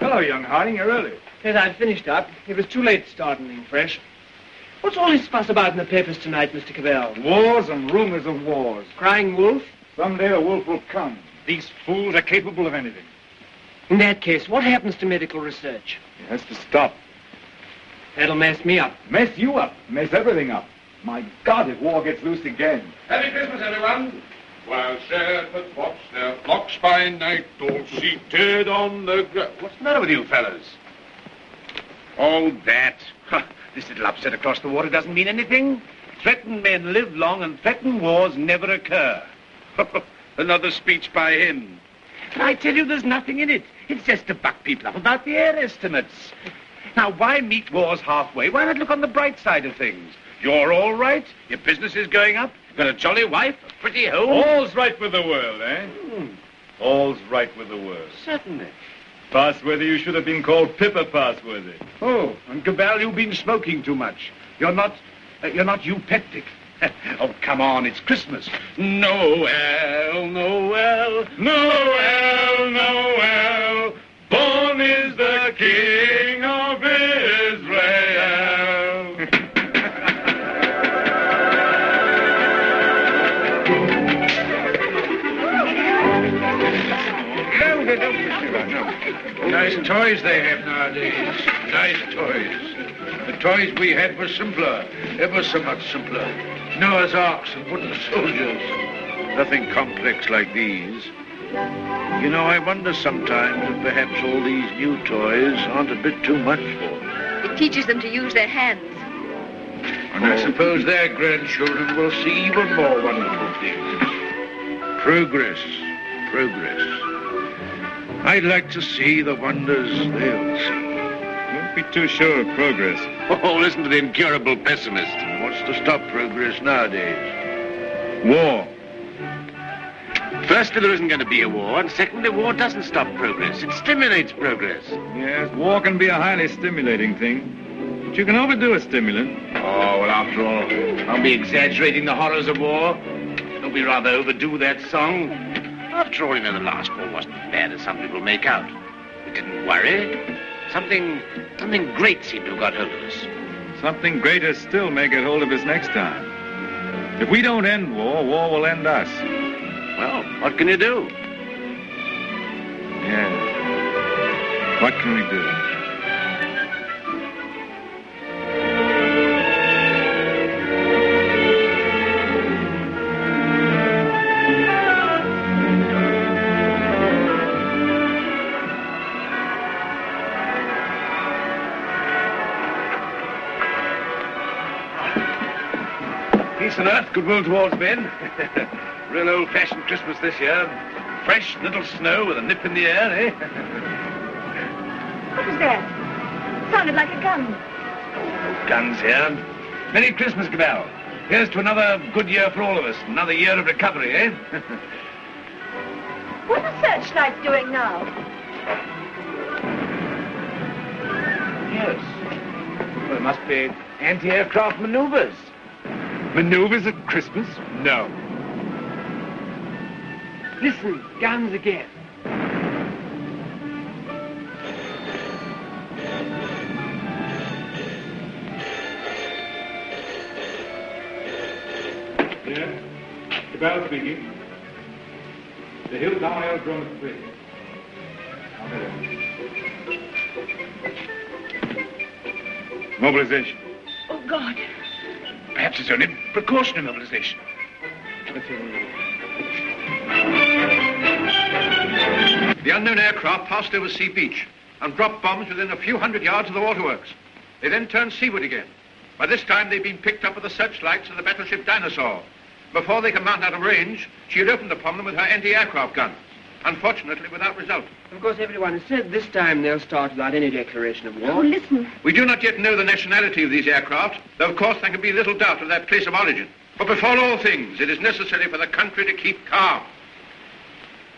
Hello, young Harding. You're early. Yes, I'd finished up. It was too late to start anything fresh. What's all this fuss about in the papers tonight, Mr. Cabal? Wars and rumors of wars. Crying wolf? Someday a wolf will come. These fools are capable of anything. In that case, what happens to medical research? It has to stop. That'll mess me up. Mess you up. Mess everything up. My God, if war gets loose again. Happy Christmas, everyone. While shepherds watch their flocks by night, all seated on the ground. What's the matter with you fellas? All that. This little upset across the water doesn't mean anything. Threatened men live long and threatened wars never occur. Another speech by him. But I tell you, there's nothing in it. It's just to buck people up about the air estimates. Now, why meet wars halfway? Why not look on the bright side of things? You're all right. Your business is going up. You've got a jolly wife, a pretty home. All's right with the world, eh? All's right with the world. Certainly. Passworthy, you should have been called Pippa Passworthy. Oh, and Cabal, you've been smoking too much. You're not eupeptic. Oh, come on, it's Christmas. Noel, Noel, Noel, Noel. Born is the King of Israel. Nice toys they have nowadays. Nice toys. The toys we had were simpler, ever so much simpler. Noah's Arks and wooden soldiers. Nothing complex like these. You know, I wonder sometimes if perhaps all these new toys aren't a bit too much for them. It teaches them to use their hands. And I suppose their grandchildren will see even more wonderful things. Progress, progress. I'd like to see the wonders they'll see. Don't be too sure of progress. Oh, listen to the incurable pessimist. What's to stop progress nowadays? War. Firstly, there isn't going to be a war, and secondly, war doesn't stop progress. It stimulates progress. Yes, war can be a highly stimulating thing. But you can overdo a stimulant. Oh, well, after all, I'll be exaggerating the horrors of war. Don't we rather overdo that song? After all, you know, the last war wasn't as bad as some people make out. We didn't worry. Something great seemed to have got hold of us. Something greater still may get hold of us next time. If we don't end war, war will end us. Well, what can you do? Yeah. What can we do? Peace on earth, goodwill towards men. Real old-fashioned Christmas this year. Fresh, little snow with a nip in the air, eh? What was that? Sounded like a gun. No guns here. Merry Christmas, Cabal. Here's to another good year for all of us. Another year of recovery, eh? What are searchlights doing now? Yes. Well, it must be anti-aircraft maneuvers. Maneuvers at Christmas? No. Listen, guns again. Yeah? Cabal speaking. The hill down aerodrome is free. Mobilization. Oh, God. Perhaps it's only precautionary mobilization. Let's hear it. The unknown aircraft passed over Sea Beach and dropped bombs within a few hundred yards of the waterworks. They then turned seaward again. By this time, they'd been picked up with the searchlights of the battleship Dinosaur. Before they could mount out of range, she had opened upon them with her anti-aircraft guns. Unfortunately, without result. Of course, everyone has said this time they'll start without any declaration of war. Oh, listen. We do not yet know the nationality of these aircraft, though of course there can be little doubt of their place of origin. But before all things, it is necessary for the country to keep calm.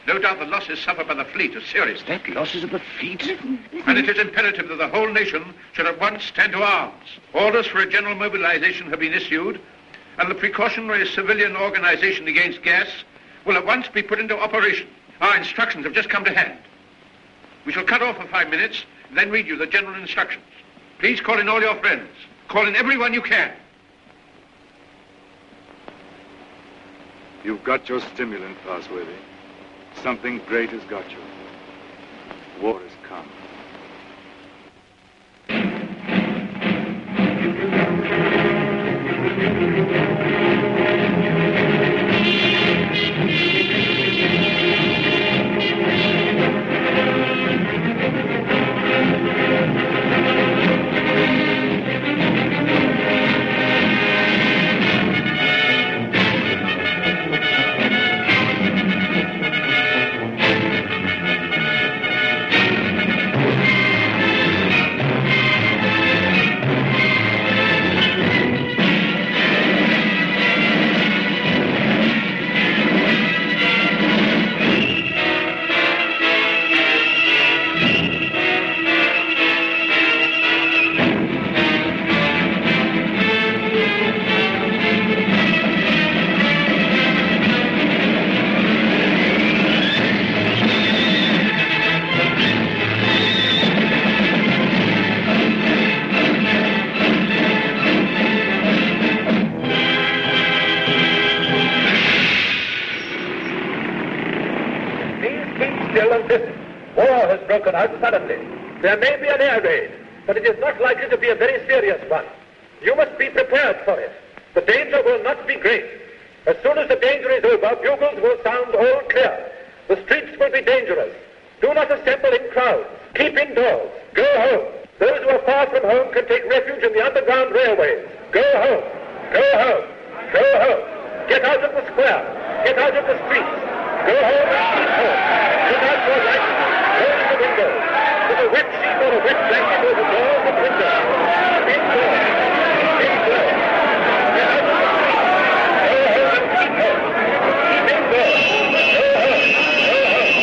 No doubt the losses suffered by the fleet are serious. That losses of the fleet? Listen. And it is imperative that the whole nation should at once stand to arms. Orders for a general mobilization have been issued, and the precautionary civilian organization against gas will at once be put into operation. Our instructions have just come to hand. We shall cut off for 5 minutes, then read you the general instructions. Please call in all your friends. Call in everyone you can. You've got your stimulant, Passworthy. Something great has got you. War has come. Out suddenly. There may be an air raid, but it is not likely to be a very serious one. You must be prepared for it. The danger will not be great. As soon as the danger is over, bugles will sound all clear. The streets will be dangerous. Do not assemble in crowds. Keep indoors. Go home. Those who are far from home can take refuge in the underground railways. Go home. Go home. Go home. Get out of the square. Get out of the streets. Go home and keep home. Put out your lights. Close the windows. Put a wet sheet or a wet blanket over doors and windows. Indoors. Indoors. Get out of the streets. Go home and keep home. Keep indoors. Go home. Go home.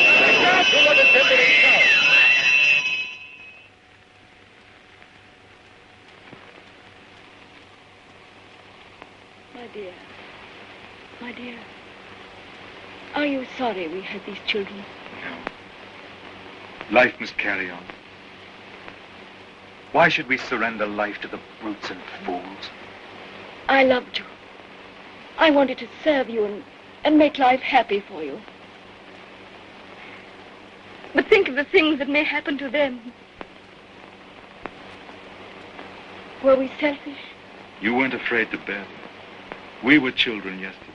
Do not assemble in crowds. My dear, are you sorry we had these children? No. Life must carry on. Why should we surrender life to the brutes and fools? I loved you. I wanted to serve you and make life happy for you. But think of the things that may happen to them. Were we selfish? You weren't afraid to bear them. We were children yesterday.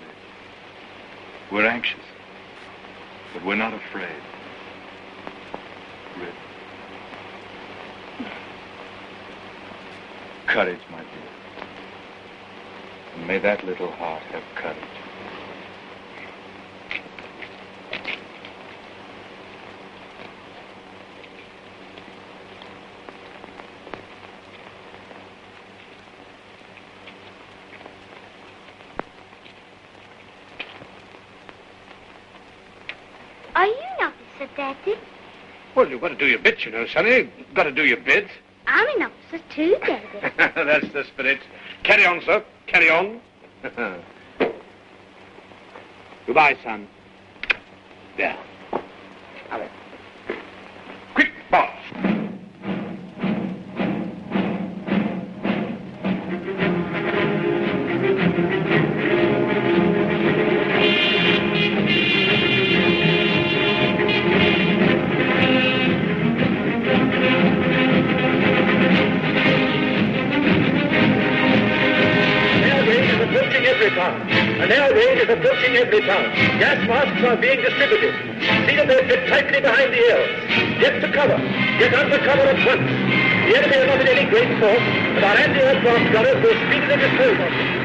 We're anxious, but we're not afraid. Rip. Courage, my dear. And may that little heart have courage. Are you an officer, Daddy? Well, you've got to do your bit, you know, Sonny. You've got to do your bit. I'm an officer too, Daddy. That's the spirit. Carry on, sir. Carry on. Goodbye, son. There. Have it. Quick, boss. An air raid is approaching Everytown. Gas masks are being distributed. See that they fit tightly behind the ears. Get to cover. Get under cover at once. The enemy are not in any great force, and our anti-aircraft gunners will speedily dispose of them.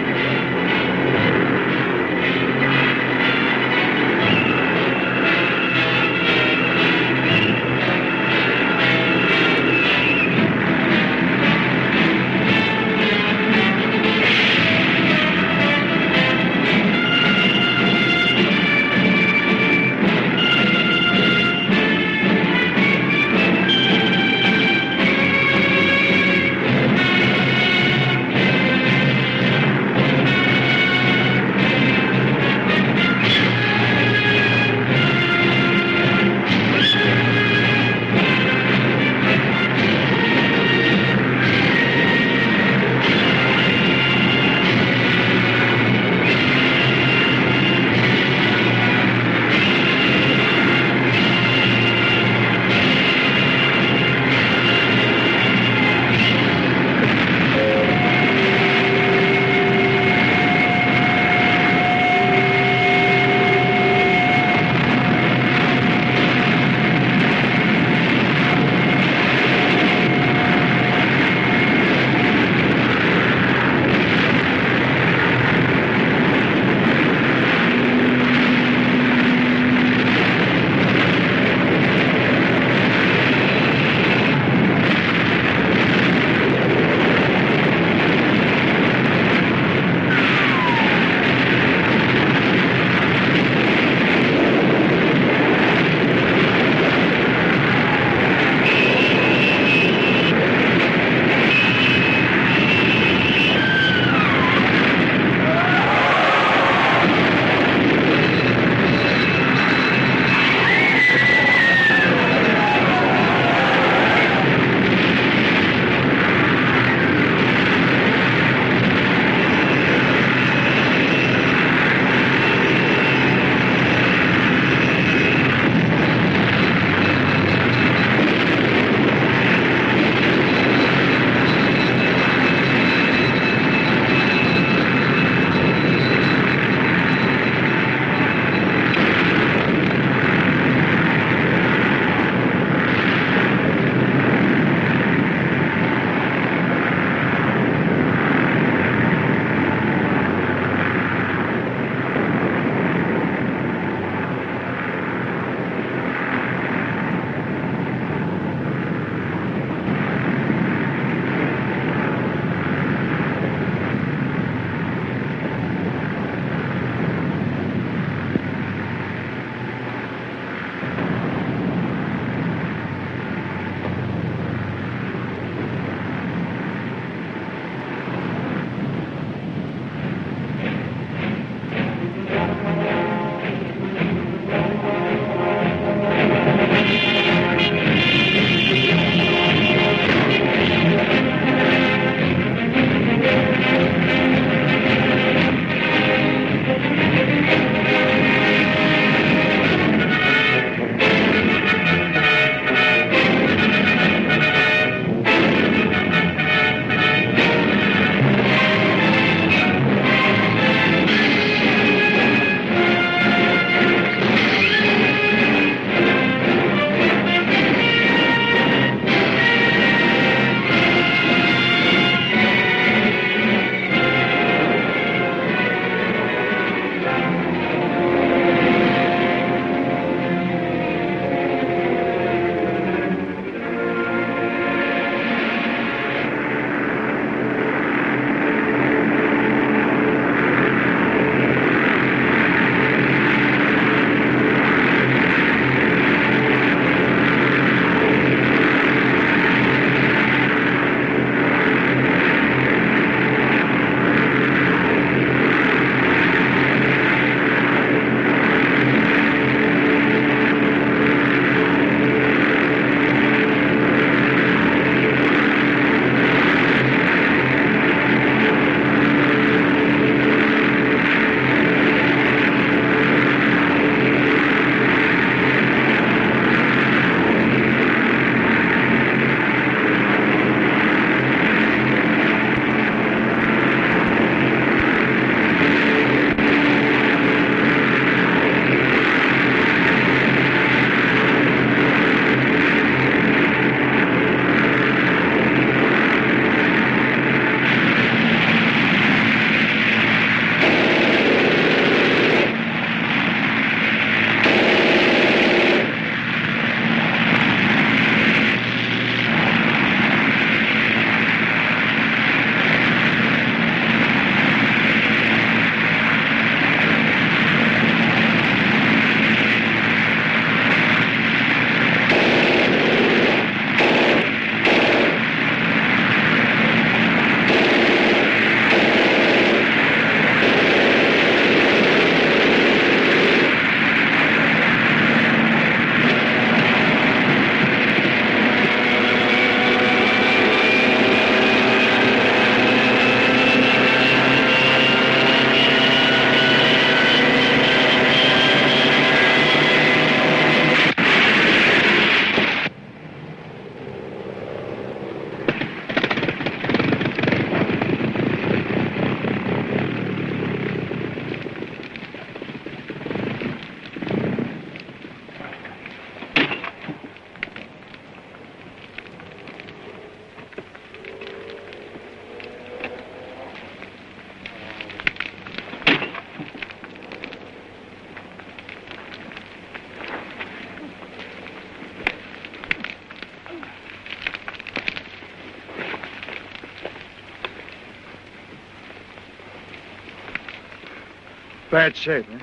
bad shape, eh?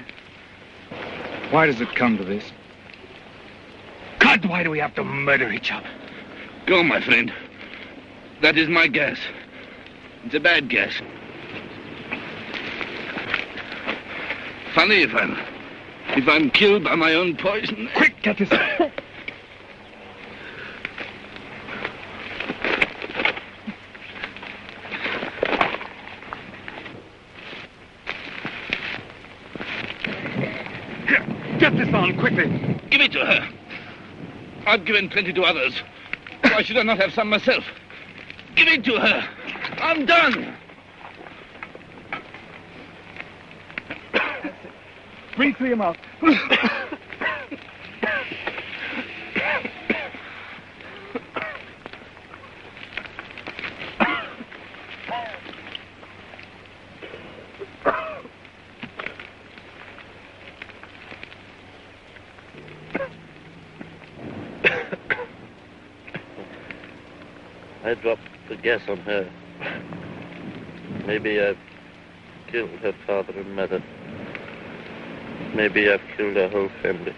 Why does it come to this? God, why do we have to murder each other? Go, my friend. That is my guess. It's a bad guess. Funny if I'm killed by my own poison. Quick, get this. Get this on, quickly. Give it to her. I've given plenty to others. Why should I not have some myself? Give it to her. I'm done. Bring 3 of them out. I dropped the gas on her. Maybe I've killed her father and mother. Maybe I've killed her whole family.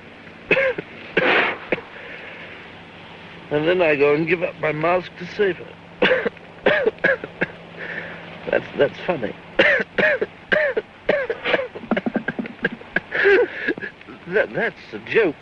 And then I go and give up my mask to save her. That's funny. That's a joke.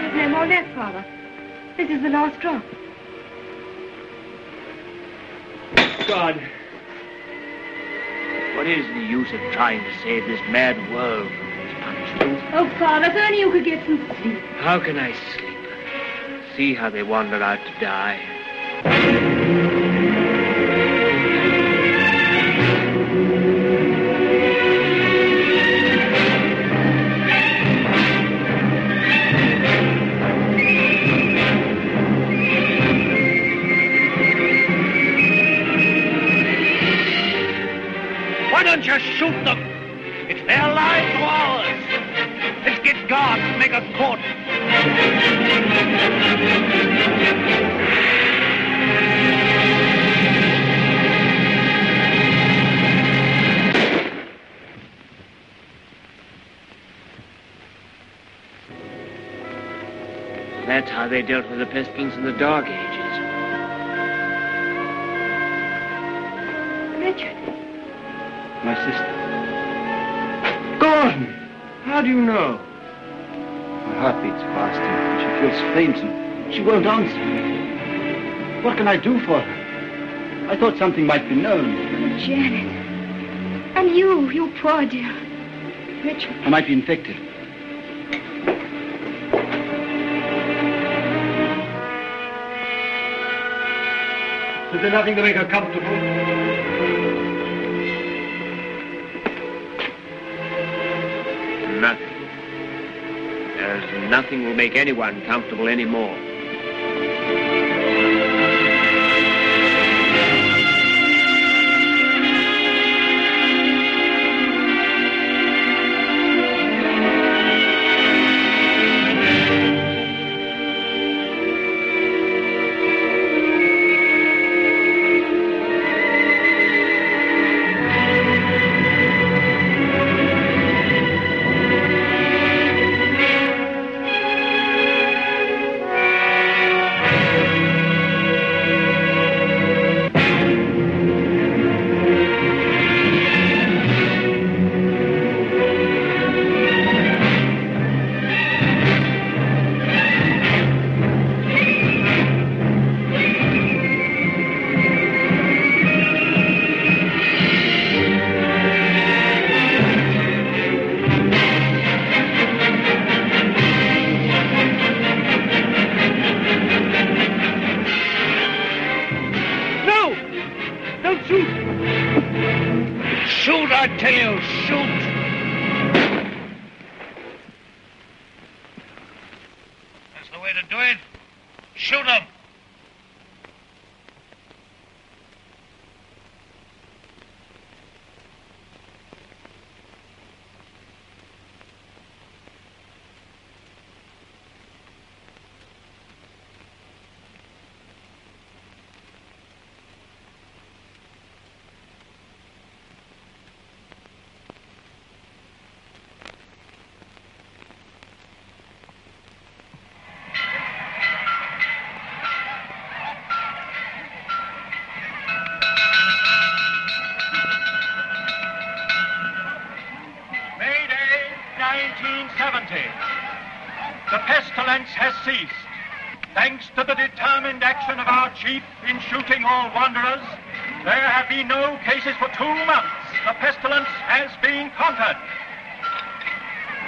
There's no more left, Father. This is the last drop. God, What is the use of trying to save this mad world from these punishments? Oh, Father, if only you could get some sleep. How can I sleep? See how they wander out to die. Why don't you shoot them? It's their lives or ours. Let's get guards and make a court. That's how they dealt with the pestilence in the Dark Ages. Richard. My sister. Gordon! How do you know? My heart beats fast and she feels faint and she won't answer. What can I do for her? I thought something might be known. Oh, Janet. And you poor dear. Richard. I might be infected. Is there nothing to make her comfortable? Nothing. There's nothing will make anyone comfortable anymore. The pestilence has ceased. Thanks to the determined action of our chief in shooting all wanderers, there have been no cases for 2 months. The pestilence has been conquered.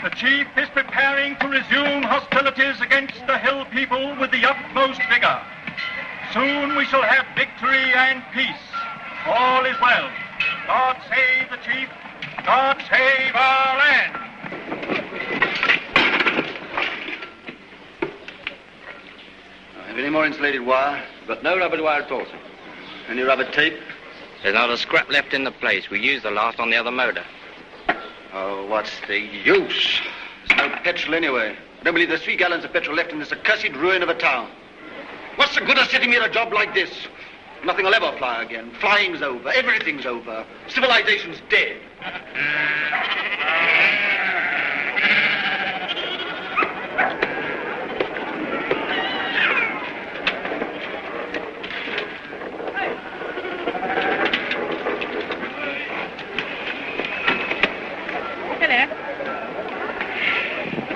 The chief is preparing to resume hostilities against the hill people with the utmost vigor. Soon we shall have victory and peace. All is well. God save the chief. God save our land. Have any more insulated wire? But no rubber wire at all, sir. Any rubber tape? There's not a scrap left in the place. We used the last on the other motor. Oh, what's the use? There's no petrol anyway. I don't believe there's 3 gallons of petrol left in this accursed ruin of a town. What's the good of sitting here at a job like this? Nothing will ever fly again. Flying's over. Everything's over. Civilization's dead.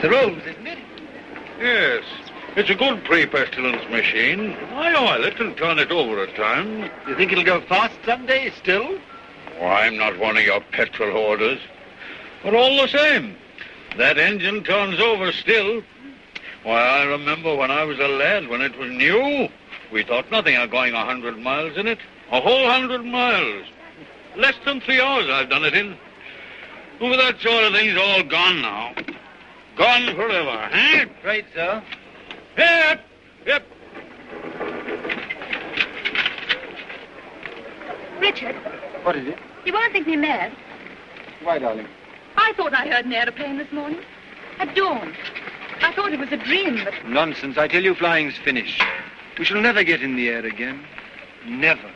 The rose, isn't it? Yes. It's a good pre-pestilence machine. I oil it and turn it over at times. You think it'll go fast someday still? Oh, I'm not one of your petrol hoarders. But all the same, that engine turns over still. Why, I remember when I was a lad, when it was new, we thought nothing of going 100 miles in it. A whole 100 miles. Less than 3 hours I've done it in. Well, that sort of thing's all gone now. Gone forever, eh? Right, sir. Yep, yep. Richard, What is it? you won't think me mad. Why, darling? I thought I heard an aeroplane this morning. At dawn. I thought it was a dream, but... Nonsense. I tell you, flying's finished. We shall never get in the air again. Never.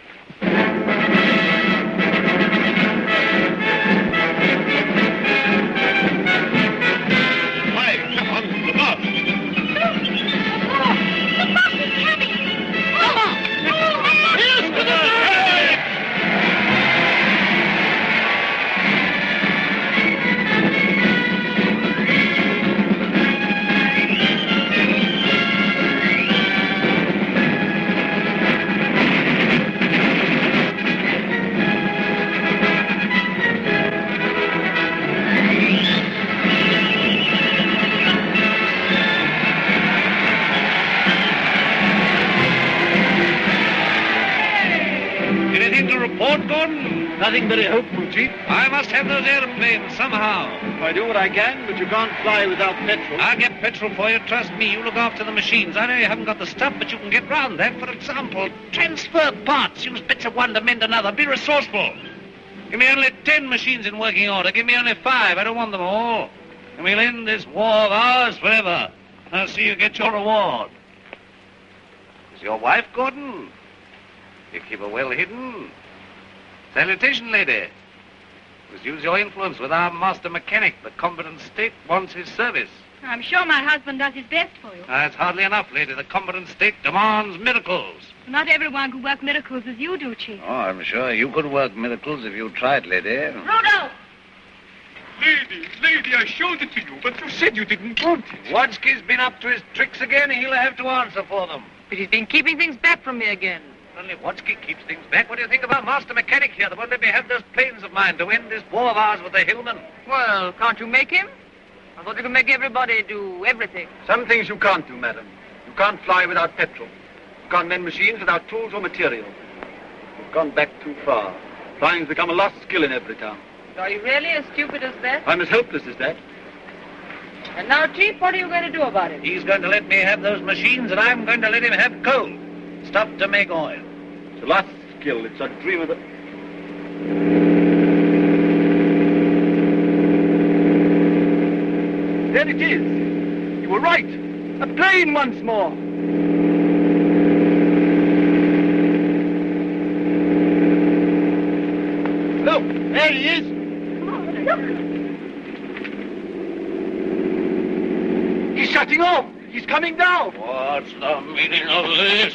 Nothing very hopeful, Chief. I must have those airplanes somehow. I do what I can, but you can't fly without petrol. I'll get petrol for you. Trust me. You look after the machines. I know you haven't got the stuff, but you can get round that. For example, transfer parts. Use bits of one to mend another. Be resourceful. Give me only 10 machines in working order. Give me only 5. I don't want them all. And we'll end this war of ours forever. I'll see you get your reward. Is your wife, Gordon? You keep her well hidden. Salutation, lady. Must use your influence with our master mechanic. The competent state wants his service. I'm sure my husband does his best for you. That's hardly enough, lady. The competent state demands miracles. Not everyone could work miracles as you do, Chief. Oh, I'm sure you could work miracles if you tried, lady. Rudolph! Lady, I showed it to you, but you said you didn't want it. Wadsky's been up to his tricks again. He'll have to answer for them. But he's been keeping things back from me again. Only Wadsky keeps things back. What do you think of our master mechanic here that won't let me have those planes of mine to end this war of ours with the hillmen? Well, can't you make him? I thought you could make everybody do everything. Some things you can't do, madam. You can't fly without petrol. You can't mend machines without tools or material. You've gone back too far. Flying's become a lost skill in Everytown. Are you really as stupid as that? I'm as helpless as that. And now, Chief, what are you going to do about it? He's going to let me have those machines, and I'm going to let him have coal. Stuff to make oil. It's a lost skill. It's a dream of the... There it is. You were right. A plane once more. Look, there he is. Look. He's shutting off. He's coming down. What's the meaning of this?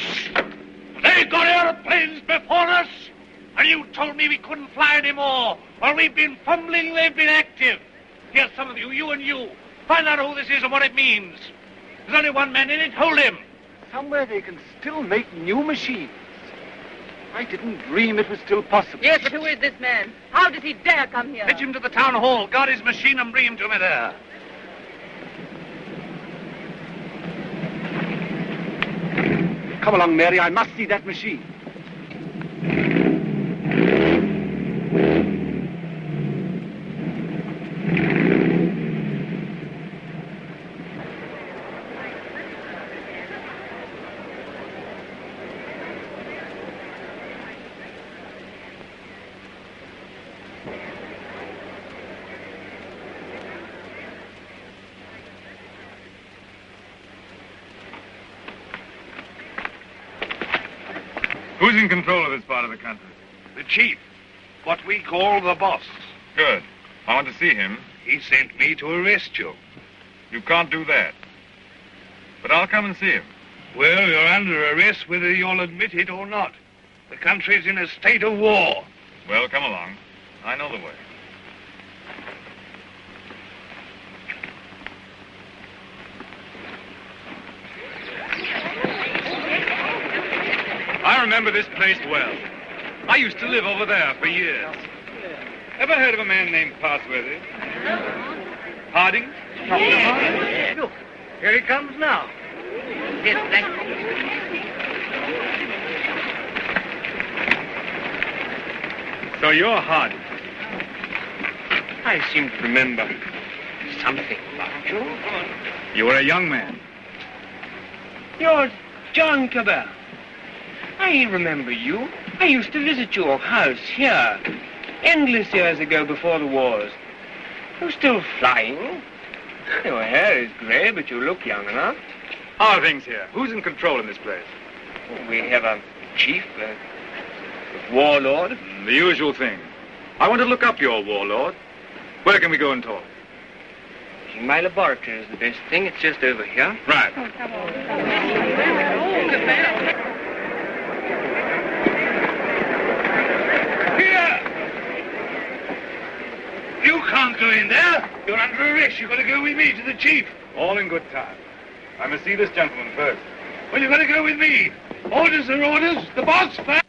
They got airplanes before us, and you told me we couldn't fly anymore. While we've been fumbling, they've been active. Here, some of you, you and you, find out who this is and what it means. There's only one man in it. Hold him. Somewhere they can still make new machines. I didn't dream it was still possible. Yes, but who is this man? How does he dare come here? Fetch him to the town hall. Guard his machine and bring him to me there. Come along, Mary. I must see that machine. Who's in control of this part of the country? The chief. What we call the boss. Good. I want to see him. He sent me to arrest you. You can't do that. But I'll come and see him. Well, you're under arrest whether you'll admit it or not. The country's in a state of war. Well, come along. I know the way. I remember this place well. I used to live over there for years. Ever heard of a man named Passworthy? Harding? Yes. Look, here he comes now. Yes, thank you. So you're Harding. I seem to remember something about you. You were a young man. You're John Cabal. I remember you. I used to visit your house here, endless years ago before the wars. You're still flying. Your hair is grey, but you look young enough. How are things here? Who's in control in this place? We have a chief, a warlord. The usual thing. I want to look up your warlord. Where can we go and talk? My laboratory is the best thing. It's just over here. Right. Oh, come on. Here! You can't go in there. You're under arrest. You've got to go with me to the chief. All in good time. I must see this gentleman first. Well, you've got to go with me. Orders are orders. The boss first.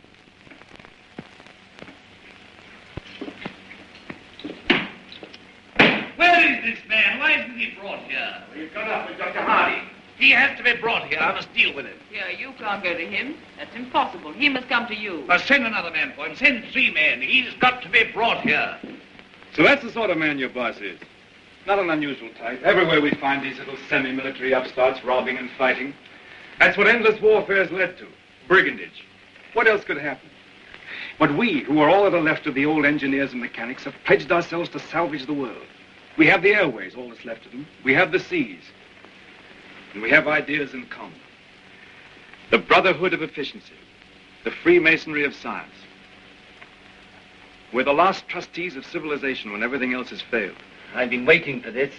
Where is this man? Why isn't he brought here? Well, you've got up with Dr. Hardy. He has to be brought here. I must deal with him. Yeah, you can't go to him. That's impossible. He must come to you. Send another man for him. Send 3 men. He's got to be brought here. So that's the sort of man your boss is. Not an unusual type. Everywhere we find these little semi-military upstarts robbing and fighting. That's what endless warfare's led to. Brigandage. What else could happen? But we, who are all that are left of the old engineers and mechanics, have pledged ourselves to salvage the world. We have the airways, all that's left of them. We have the seas. And we have ideas in common. The brotherhood of efficiency. The Freemasonry of science. We're the last trustees of civilization when everything else has failed. I've been waiting for this.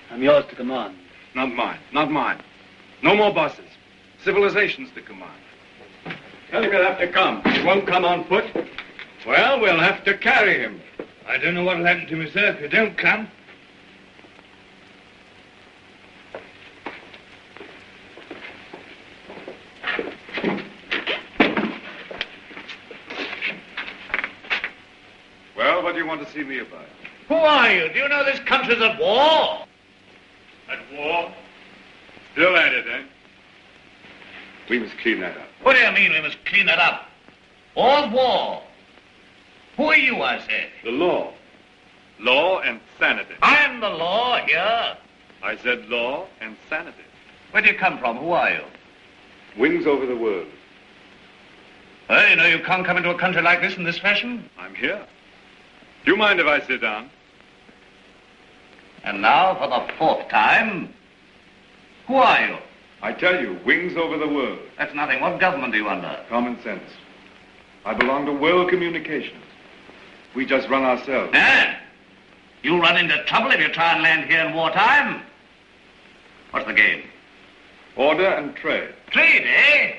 I'm yours to command. Not mine. Not mine. No more bosses. Civilization's to command. Tell him he'll have to come. He won't come on foot. Well, we'll have to carry him. I don't know what'll happen to me, sir, if you don't come. Well, what do you want to see me about? Who are you? Do you know this country's at war? At war? Still at it, eh? We must clean that up. What do you mean we must clean it up? All's war. Who are you, I said? The law. Law and sanity. I'm the law here. I said law and sanity. Where do you come from? Who are you? Wings over the world. Well, you know you can't come into a country like this in this fashion. I'm here. Do you mind if I sit down? And now, for the 4th time, who are you? I tell you, wings over the world. That's nothing. What government are you under? Common sense. I belong to World Communications. We just run ourselves. Eh? You'll run into trouble if you try and land here in wartime. What's the game? Order and trade. Trade, eh?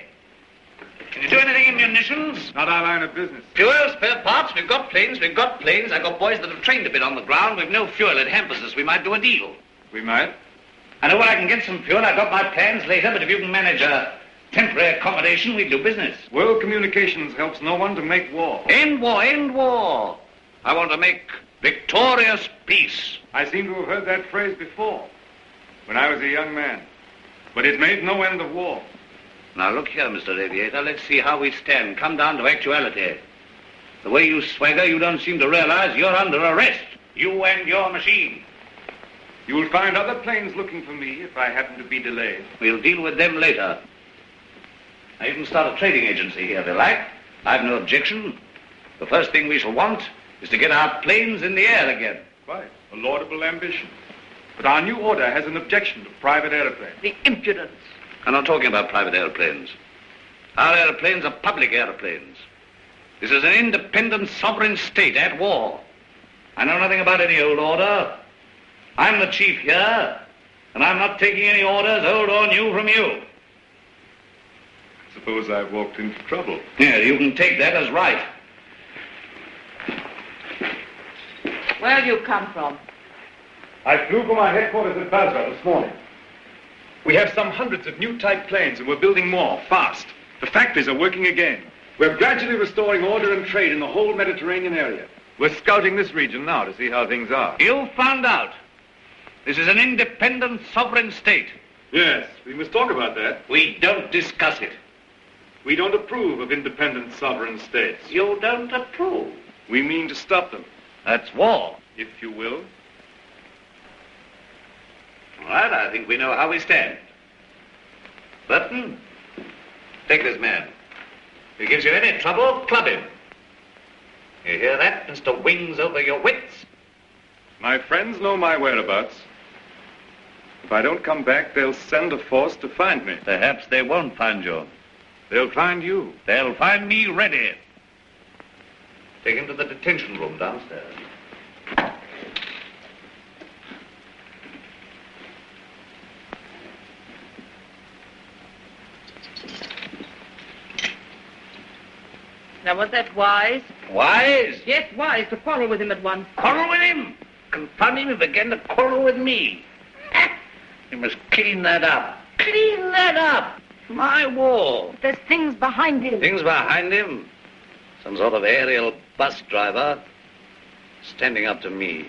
Can you do anything in munitions? Not our line of business. Fuel, spare parts, we've got planes. I've got boys that have trained a bit on the ground. We've no fuel. It hampers us. We might do a deal. We might? I know where I can get some fuel. I've got my plans later, but if you can manage a temporary accommodation, we'll do business. World Communications helps no one to make war. End war, end war. I want to make victorious peace. I seem to have heard that phrase before, when I was a young man. But it made no end of war. Now, look here, Mr. Aviator. Let's see how we stand. Come down to actuality. The way you swagger, you don't seem to realize you're under arrest. You and your machine. You'll find other planes looking for me if I happen to be delayed. We'll deal with them later. Now, you can start a trading agency here if you like. I've no objection. The first thing we shall want is to get our planes in the air again. Quite. A laudable ambition. But our new order has an objection to private airplanes. The impudence. I'm not talking about private airplanes. Our airplanes are public airplanes. This is an independent sovereign state at war. I know nothing about any old order. I'm the chief here, and I'm not taking any orders, old or new, from you. Suppose I've walked into trouble. Yeah, you can take that as right. Where'd you come from? I flew from our headquarters at Basra this morning. We have some hundreds of new type planes, and we're building more, fast. The factories are working again. We're gradually restoring order and trade in the whole Mediterranean area. We're scouting this region now to see how things are. You found out. This is an independent, sovereign state. Yes, we must talk about that. We don't discuss it. We don't approve of independent, sovereign states. You don't approve? We mean to stop them. That's war. If you will. All right, I think we know how we stand. Burton, take this man. If he gives you any trouble, club him. You hear that, Mr. Wings over your wits? My friends know my whereabouts. If I don't come back, they'll send a force to find me. Perhaps they won't find you. They'll find you. They'll find me ready. Take him to the detention room downstairs. Now, was that wise? Wise? Yes, wise, to quarrel with him at once. Quarrel with him? Confound him, he began to quarrel with me. You must clean that up. Clean that up? My war. There's things behind him. Things behind him? Some sort of aerial bus driver standing up to me.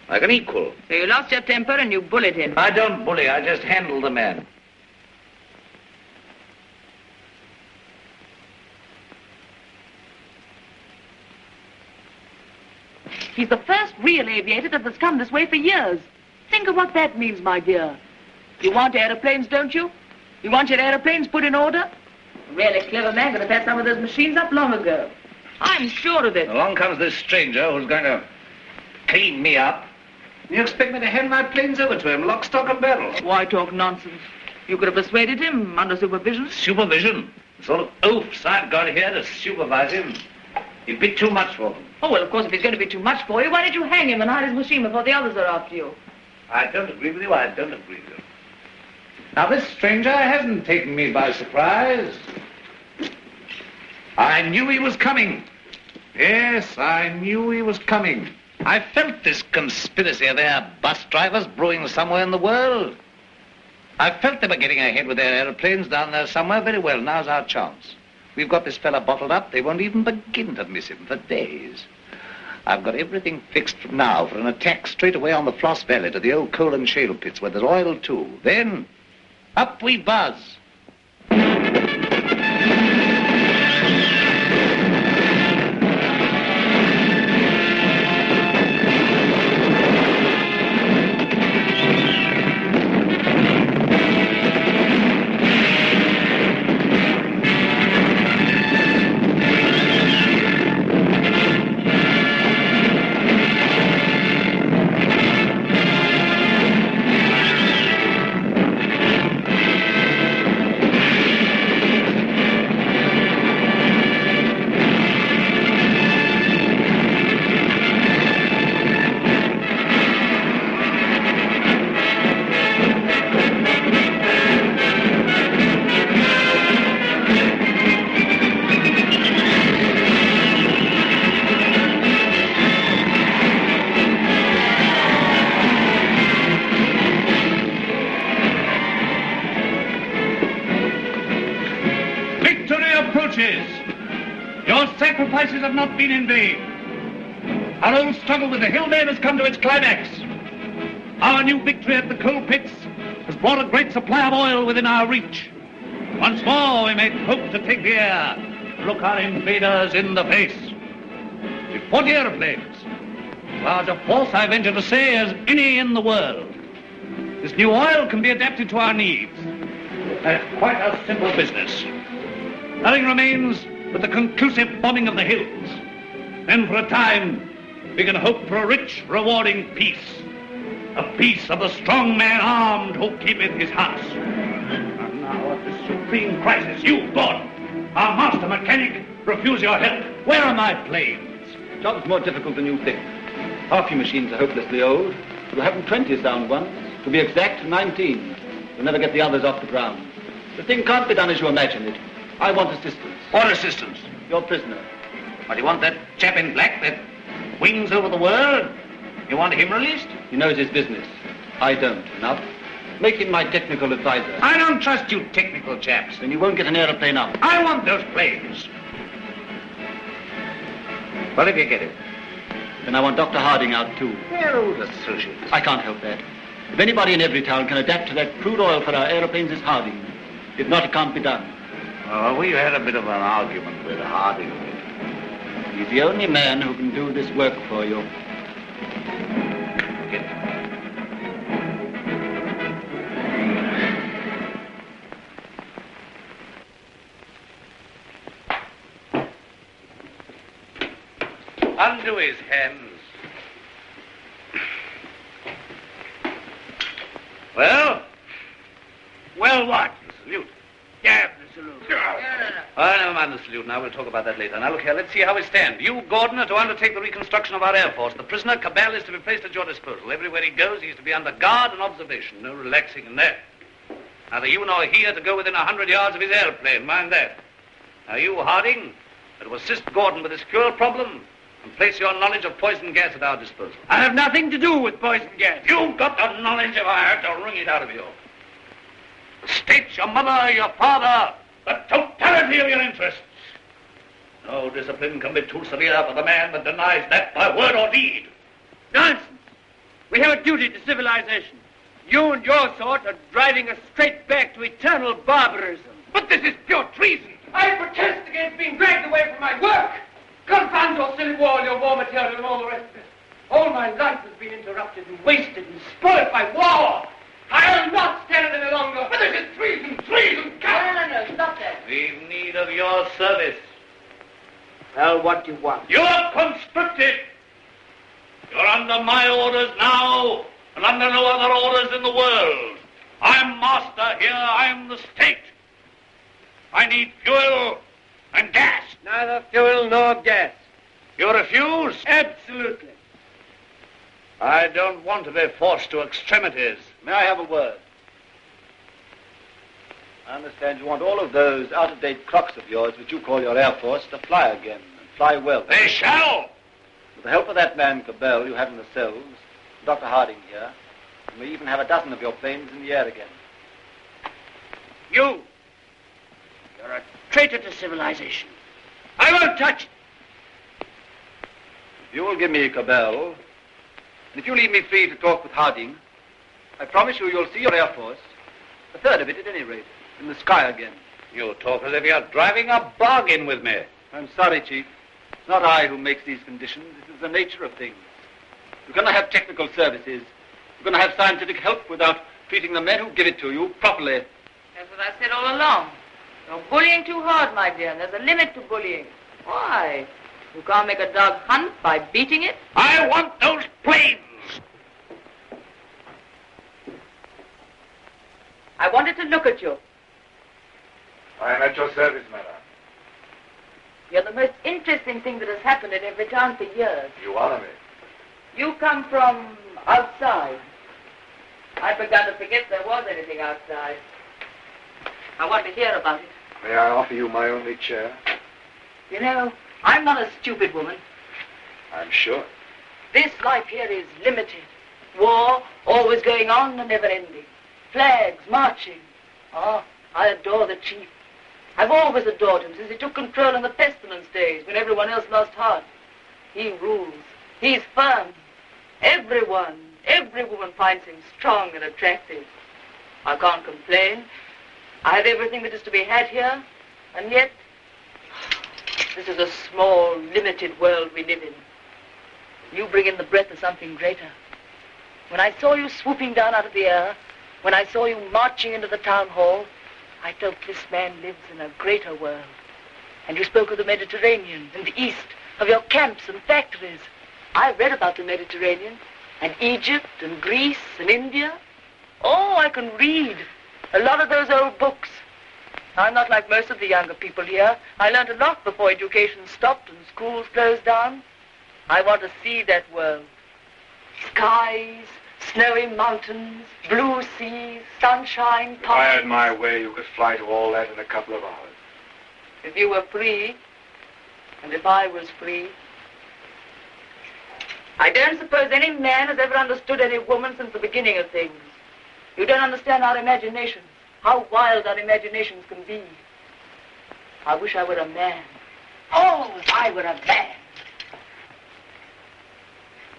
Like an equal. So you lost your temper and you bullied him. I don't bully, I just handle the man. He's the first real aviator that has come this way for years. Think of what that means, my dear. You want aeroplanes, don't you? You want your aeroplanes put in order? A really clever man could have had some of those machines up long ago. I'm sure of it. Along comes this stranger who's going to clean me up. You expect me to hand my planes over to him, lock, stock, and barrel? Why talk nonsense? You could have persuaded him under supervision. Supervision? The sort of oafs I've got here to supervise him. He'd be too much for them. Oh, well, of course, if he's going to be too much for you, why don't you hang him and hide his machine before the others are after you? I don't agree with you, I don't agree with you. Now, this stranger hasn't taken me by surprise. I knew he was coming. Yes, I knew he was coming. I felt this conspiracy of their bus drivers brewing somewhere in the world. I felt they were getting ahead with their aeroplanes down there somewhere. Very well, now's our chance. We've got this fella bottled up. They won't even begin to miss him for days. I've got everything fixed from now for an attack straight away on the Floss Valley to the old coal and shale pits where there's oil too. Then, up we buzz. Sacrifices have not been in vain. Our old struggle with the hillmen has come to its climax. Our new victory at the coal pits has brought a great supply of oil within our reach. Once more we may hope to take the air, look our invaders in the face. With 40 aeroplanes, as large a force I venture to say as any in the world. This new oil can be adapted to our needs. It's quite a simple business. Nothing remains but the conclusive bombing of the hills. Then for a time, we can hope for a rich, rewarding peace. A peace of the strong man armed who keepeth his house. And now at this supreme crisis, you, Gordon, our master mechanic, refuse your help. Where are my planes? The job's more difficult than you think. Half your machines are hopelessly old. You haven't 20 sound ones. To be exact, 19. You'll never get the others off the ground. The thing can't be done as you imagine it. I want assistance. What assistance? Your prisoner. What, you want that chap in black that wings over the world? You want him released? He knows his business. I don't. Enough. Make him my technical advisor. I don't trust you technical chaps. Then you won't get an aeroplane up. I want those planes. What if you get him? Then I want Dr. Harding out, too. They're old associates. I can't help that. If anybody in Everytown can adapt to that crude oil for our aeroplanes, it's Harding. If not, it can't be done. Oh, we had a bit of an argument with Harding. He's the only man who can do this work for you. Get him. Undo his hands. Well? Well, what? The salute. Yeah, the salute. Oh, never mind the salute now. We'll talk about that later. Now, look here. Let's see how we stand. You, Gordon, are to undertake the reconstruction of our Air Force. The prisoner, Cabal, is to be placed at your disposal. Everywhere he goes, he's to be under guard and observation. No relaxing in there. Neither you nor he are to go within 100 yards of his airplane. Mind that. Now, you, Harding, are to assist Gordon with his fuel problem and place your knowledge of poison gas at our disposal. I have nothing to do with poison gas. You've got the knowledge if I had to wring it out of you. The state, your mother, your father, the totality of your interests. No discipline can be too severe for the man that denies that by word or deed. Nonsense. We have a duty to civilization. You and your sort are driving us straight back to eternal barbarism. But this is pure treason. I protest against being dragged away from my work. Confound your silly war, your war material, and all the rest of it. All my life has been interrupted and wasted and spoiled by war. I'll not stand it any longer. But this is treason, treason. No, stop that. We've need of your service. Well, what do you want? You're conscripted. You're under my orders now, and under no other orders in the world. I'm master here. I'm the state. I need fuel and gas. Neither fuel nor gas. You refuse? Absolutely. I don't want to be forced to extremities. May I have a word? I understand you want all of those out-of-date clocks of yours, which you call your Air Force, to fly again, and fly well. They shall! With the help of that man, Cabal, you have in the cells, Dr. Harding here, and we even have a dozen of your planes in the air again. You're a traitor to civilization. I won't touch it. If you will give me Cabal, and if you leave me free to talk with Harding, I promise you'll see your Air Force, a third of it at any rate, in the sky again. You talk as if you're driving a bargain with me. I'm sorry, Chief. It's not I who makes these conditions. This is the nature of things. You're going to have technical services. You're going to have scientific help without treating the men who give it to you properly. That's what I said all along. You're bullying too hard, my dear. There's a limit to bullying. Why? You can't make a dog hunt by beating it? I want those planes! I wanted to look at you. I am at your service, madam. You're the most interesting thing that has happened in Everytown for years. You honor me. You come from outside. I'd begun to forget there was anything outside. I want to hear about it. May I offer you my only chair? You know, I'm not a stupid woman. I'm sure. This life here is limited. War, always going on and never ending. Flags, marching. Oh, I adore the chief. I've always adored him since he took control in the pestilence days when everyone else lost heart. He rules. He's firm. Every woman finds him strong and attractive. I can't complain. I have everything that is to be had here, and yet this is a small, limited world we live in. You bring in the breath of something greater. When I saw you swooping down out of the air, when I saw you marching into the town hall, I felt this man lives in a greater world. And you spoke of the Mediterranean and the East, of your camps and factories. I've read about the Mediterranean, and Egypt and Greece and India. Oh, I can read a lot of those old books. I'm not like most of the younger people here. I learned a lot before education stopped and schools closed down. I want to see that world. Skies, snowy mountains, blue seas, sunshine, If I had my way, you could fly to all that in a couple of hours. If you were free, and if I was free. I don't suppose any man has ever understood any woman since the beginning of things. You don't understand our imaginations, how wild our imaginations can be. I wish I were a man. Oh, if I were a man.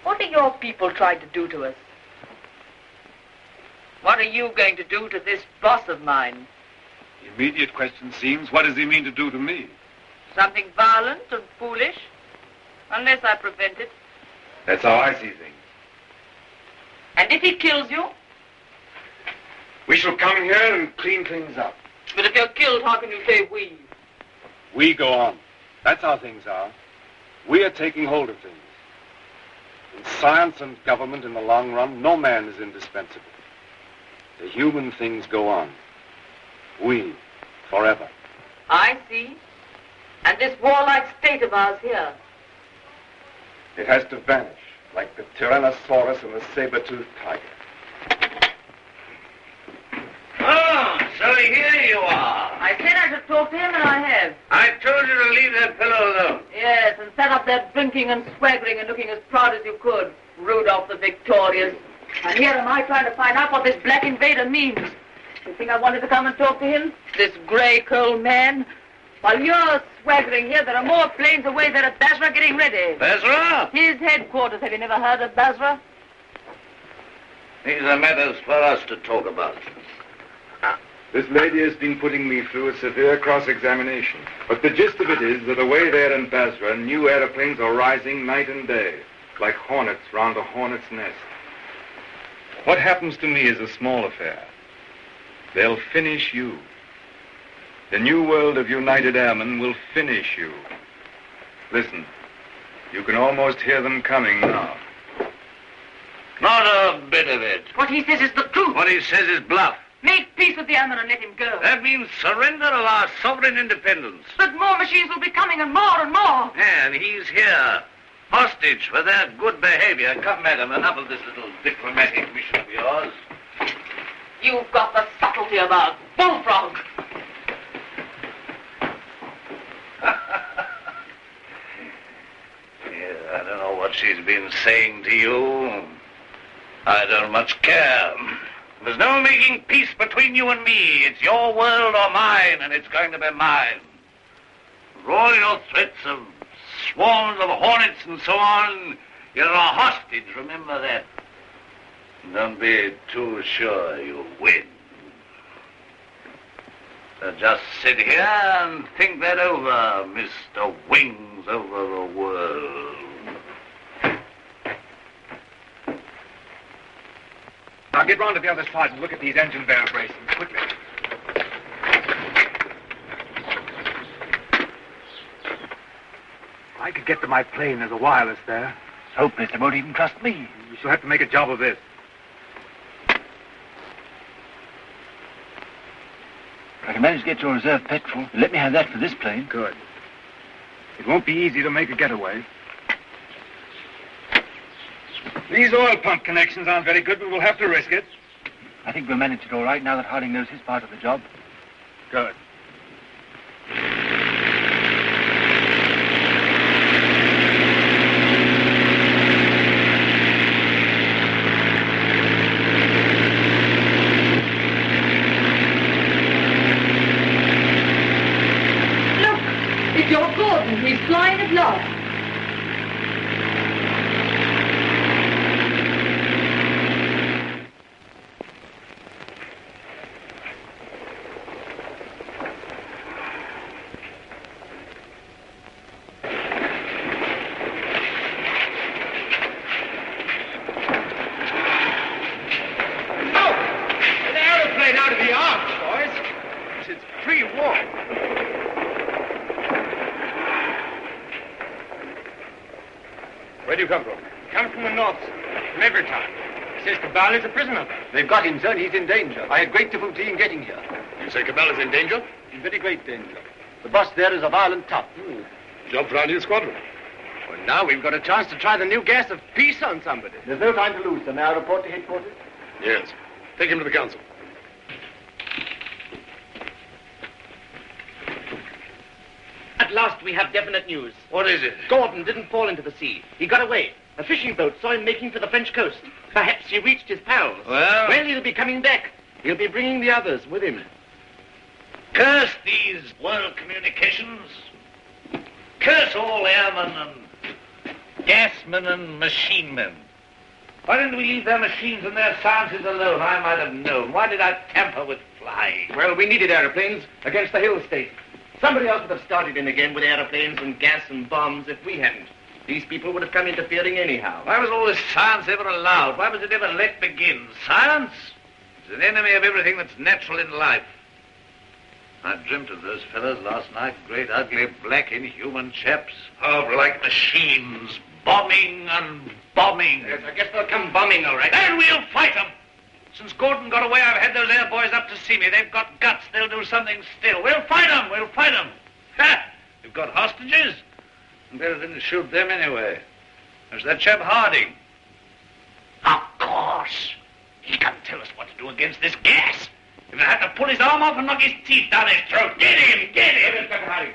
What are your people trying to do to us? What are you going to do to this boss of mine? The immediate question seems, what does he mean to do to me? Something violent and foolish? Unless I prevent it. That's how I see things. And if he kills you? We shall come here and clean things up. But if you're killed, how can you say we? We go on. That's how things are. We are taking hold of things. In science and government, in the long run, no man is indispensable. The human things go on. We, forever. I see. And this warlike state of ours here. It has to vanish, like the Tyrannosaurus and the saber-toothed tiger. Oh, so here you are. I said I should talk to him, and I have. I told you to leave that fellow alone. Yes, and set up there drinking and swaggering and looking as proud as you could. Rudolph the Victorious. And here am I trying to find out what this black invader means. You think I wanted to come and talk to him? This grey coal man? While you're swaggering here, there are more planes away there at Basra getting ready. Basra? His headquarters. Have you never heard of Basra? These are matters for us to talk about. This lady has been putting me through a severe cross-examination. But the gist of it is that away there in Basra, new aeroplanes are rising night and day, like hornets round a hornet's nest. What happens to me is a small affair. They'll finish you. The new world of United Airmen will finish you. Listen, you can almost hear them coming now. Not a bit of it. What he says is the truth. What he says is bluff. Make peace with the airmen and let him go. That means surrender of our sovereign independence. But more machines will be coming and more and more. And he's here. Hostage for their good behavior. Come, madam, enough of this little diplomatic mission of yours. You've got the subtlety of a bullfrog. Yeah, I don't know what she's been saying to you. I don't much care. There's no making peace between you and me. It's your world or mine, and it's going to be mine. For all your threats of swarms of hornets and so on, you're a hostage, remember that. Don't be too sure you'll win. So just sit here and think that over, Mr. Wings over the world. Now get round to the other side and look at these engine valve bracings, quickly. I could get to my plane. There's a wireless there. Hopeless. They won't even trust me. We shall have to make a job of this. I can manage to get your reserve petrol. Let me have that for this plane. Good. It won't be easy to make a getaway. These oil pump connections aren't very good, but we'll have to risk it. I think we'll manage it all right now that Harding knows his part of the job. Good. Look, it's your Gordon. He's flying at last. Where do you come from? Come from the north, from Everytown. Says Cabal is a prisoner. They've got him, sir, and he's in danger. I had great difficulty in getting here. You say Cabal is in danger? In very great danger. The boss there is a violent tough. Job for our new squadron. Well, now we've got a chance to try the new gas of peace on somebody. There's no time to lose, sir. May I report to headquarters? Yes. Take him to the council. At last we have definite news. What is it? Gordon didn't fall into the sea. He got away. A fishing boat saw him making for the French coast. Perhaps he reached his pals. Well, he'll be coming back. He'll be bringing the others with him. Curse these world communications. Curse all airmen and Gasmen and machine men. Why didn't we leave their machines and their sciences alone? I might have known. Why did I tamper with flying? Well, we needed aeroplanes against the Hill State. Somebody else would have started in again with aeroplanes and gas and bombs if we hadn't. These people would have come interfering anyhow. Why was all this science ever allowed? Why was it ever let begin? Science is an enemy of everything that's natural in life. I dreamt of those fellows last night, great, ugly, black, inhuman chaps. Oh, like machines, bombing and bombing. Yes, I guess they'll come bombing, all right. Then we'll fight them. Since Gordon got away, I've had those air boys up to see me. They've got guts. They'll do something still. We'll fight them. We'll fight them. Ha! We've got hostages. And better than to shoot them anyway. There's that chap Harding. Of course. He can tell us what to do against this gas. If I have to pull his arm off and knock his teeth down his throat. Get him! Get him! Inspector Harding.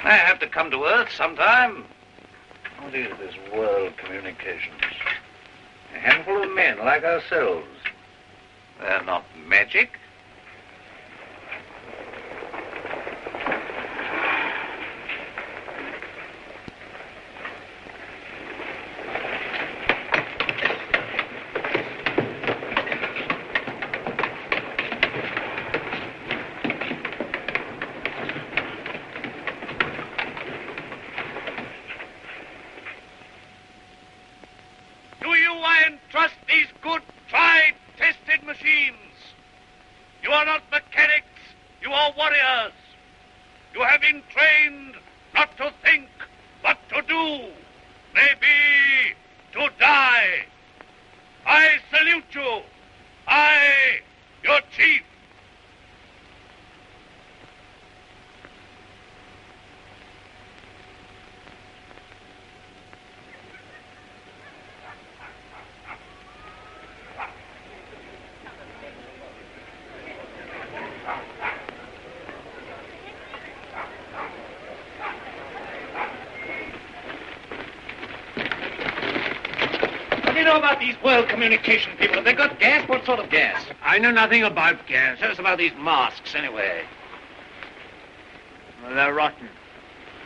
I have to come to Earth sometime. What is this world communications? A handful of men like ourselves. They're not magic. These world communication people, have they got gas? What sort of gas? I know nothing about gas. Tell us about these masks, anyway. Well, they're rotten.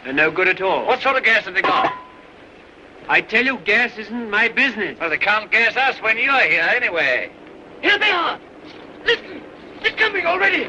They're no good at all. What sort of gas have they got? I tell you, gas isn't my business. Well, they can't gas us when you're here, anyway. Here they are. Listen, they're coming already.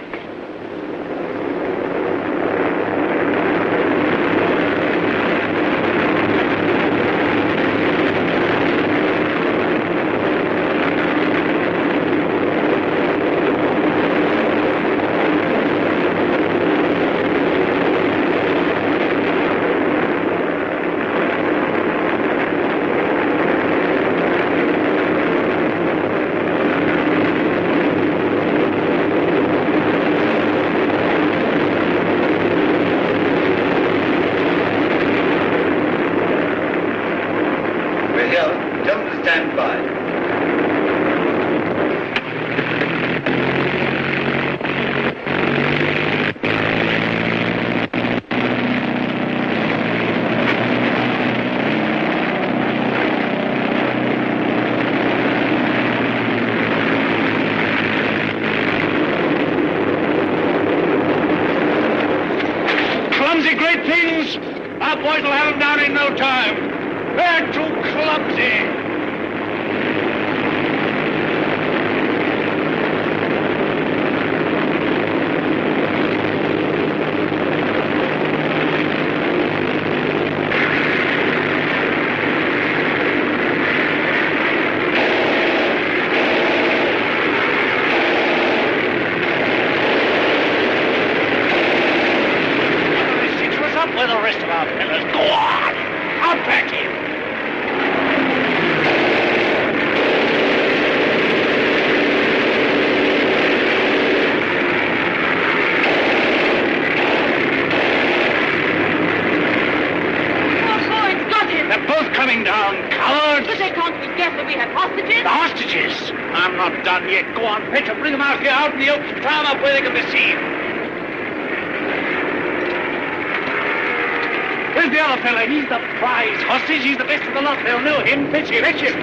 He's the best of the lot. They'll know him. Fetch him. Fetch him.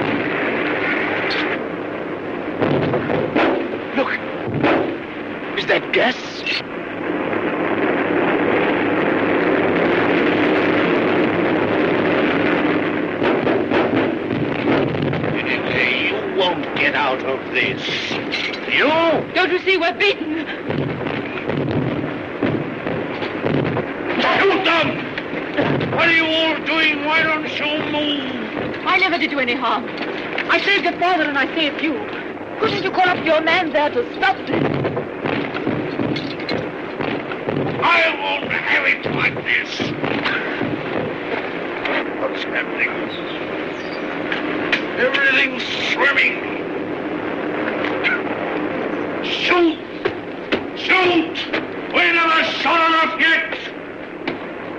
Look. Is that gas? this. You! Don't you see we're beaten? Shoot them! What are you all doing? Why don't you move? I never did you any harm. I saved your father and I saved you. Couldn't you call up your man there to stop this? I won't have it like this. What's happening? Everything's swimming. Shoot! Shoot! We never shot enough yet!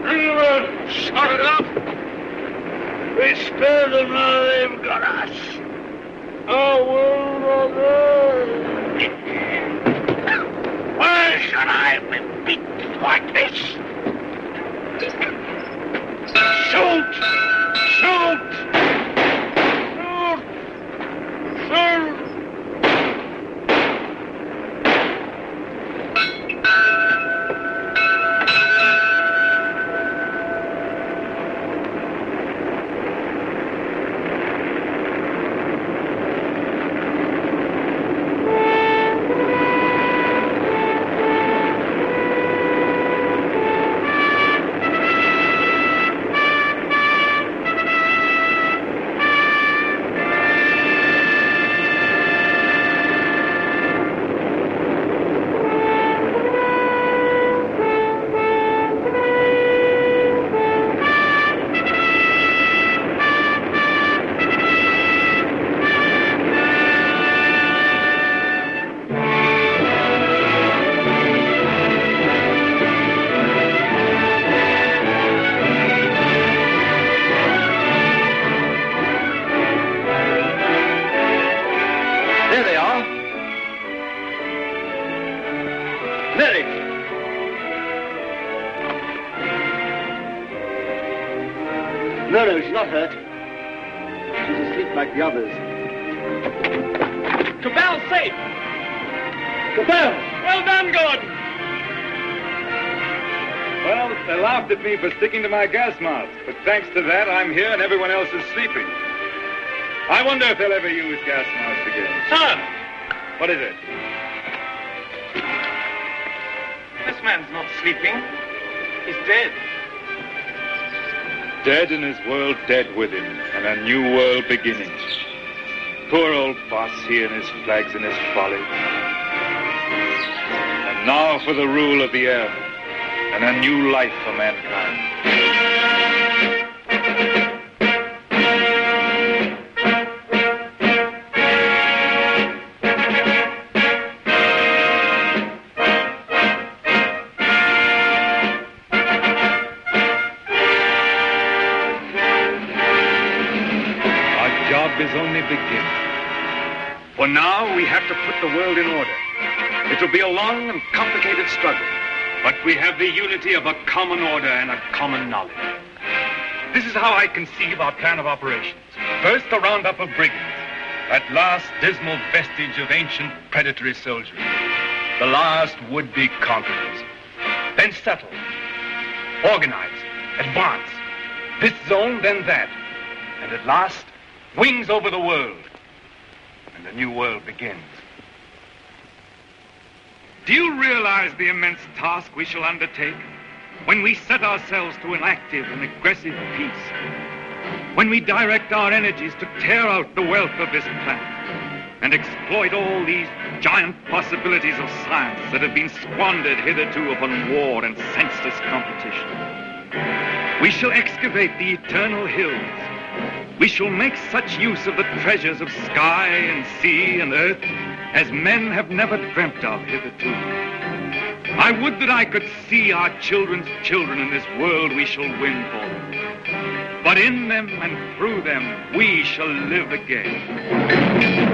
Never shot enough! We spared them, now they've got us. Oh, why should I be beaten like this? Shoot! Shoot! Shoot! Shoot! No, she's not hurt. She's asleep like the others. Cabal's safe! Cabal! Well done, Gordon! Well, they laughed at me for sticking to my gas mask, but thanks to that, I'm here and everyone else is sleeping. I wonder if they'll ever use gas masks again. Sir! What is it? This man's not sleeping. He's dead. Dead and his world dead with him, and a new world beginning. Poor old boss, he and his flags and his folly. And now for the rule of the earth, and a new life for mankind. Is only beginning. For now, we have to put the world in order. It will be a long and complicated struggle, but we have the unity of a common order and a common knowledge. This is how I conceive our plan of operations. First, the roundup of brigands, that last dismal vestige of ancient predatory soldiery, the last would-be conquerors. Then settle, organize, advance, this zone, then that, and at last, wings over the world, and a new world begins. Do you realize the immense task we shall undertake when we set ourselves to an active and aggressive peace? When we direct our energies to tear out the wealth of this planet and exploit all these giant possibilities of science that have been squandered hitherto upon war and senseless competition. We shall excavate the eternal hills. We shall make such use of the treasures of sky and sea and earth as men have never dreamt of hitherto. I would that I could see our children's children in this world we shall win for them. But in them and through them, we shall live again.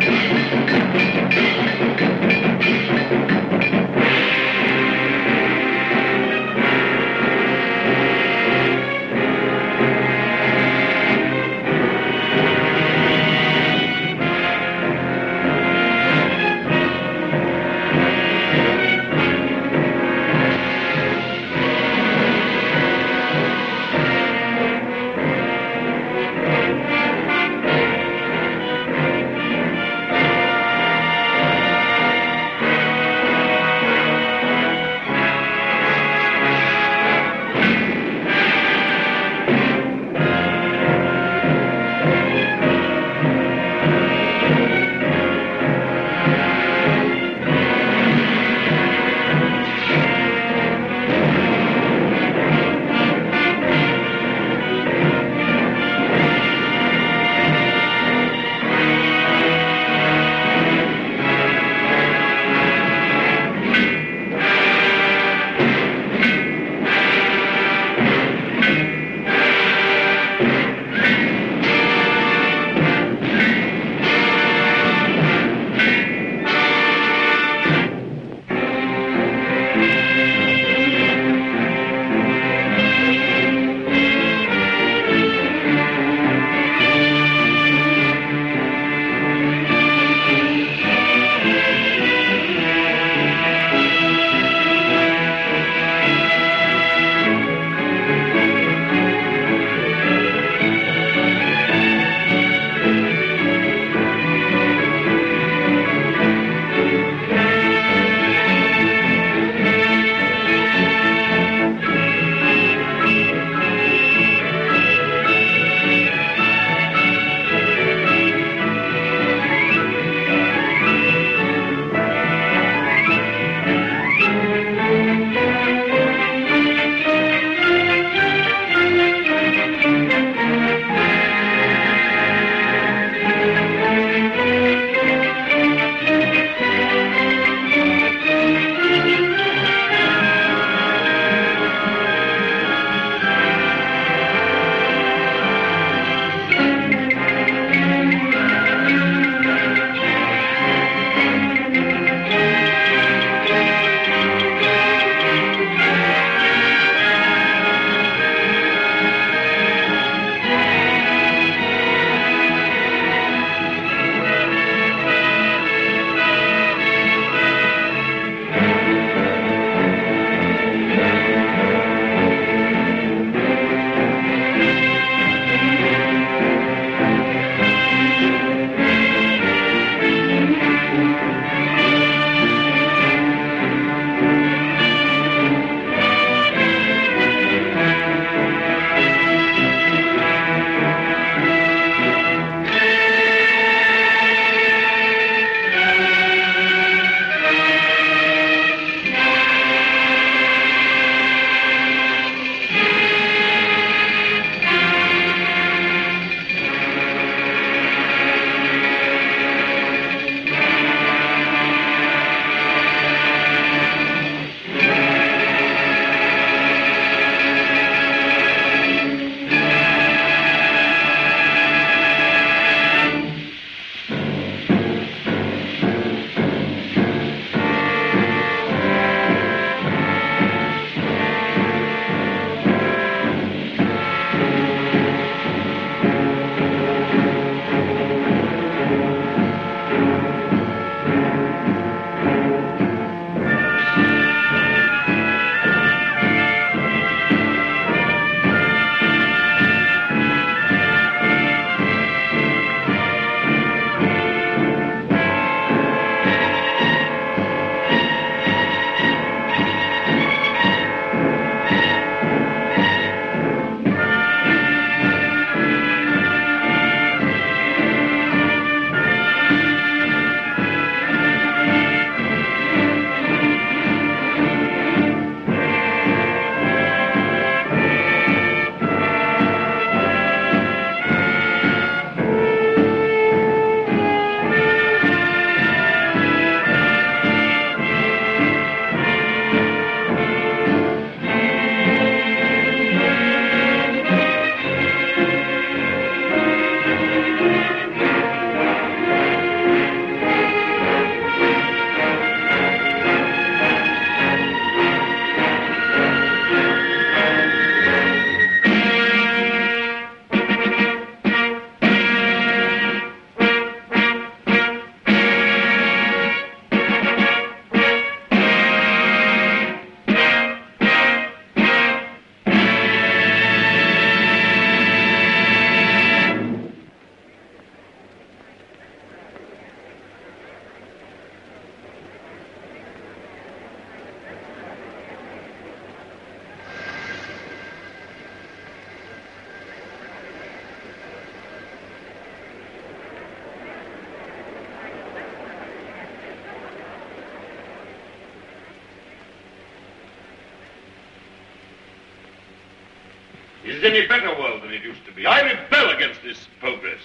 is any better world than it used to be. I rebel against this progress.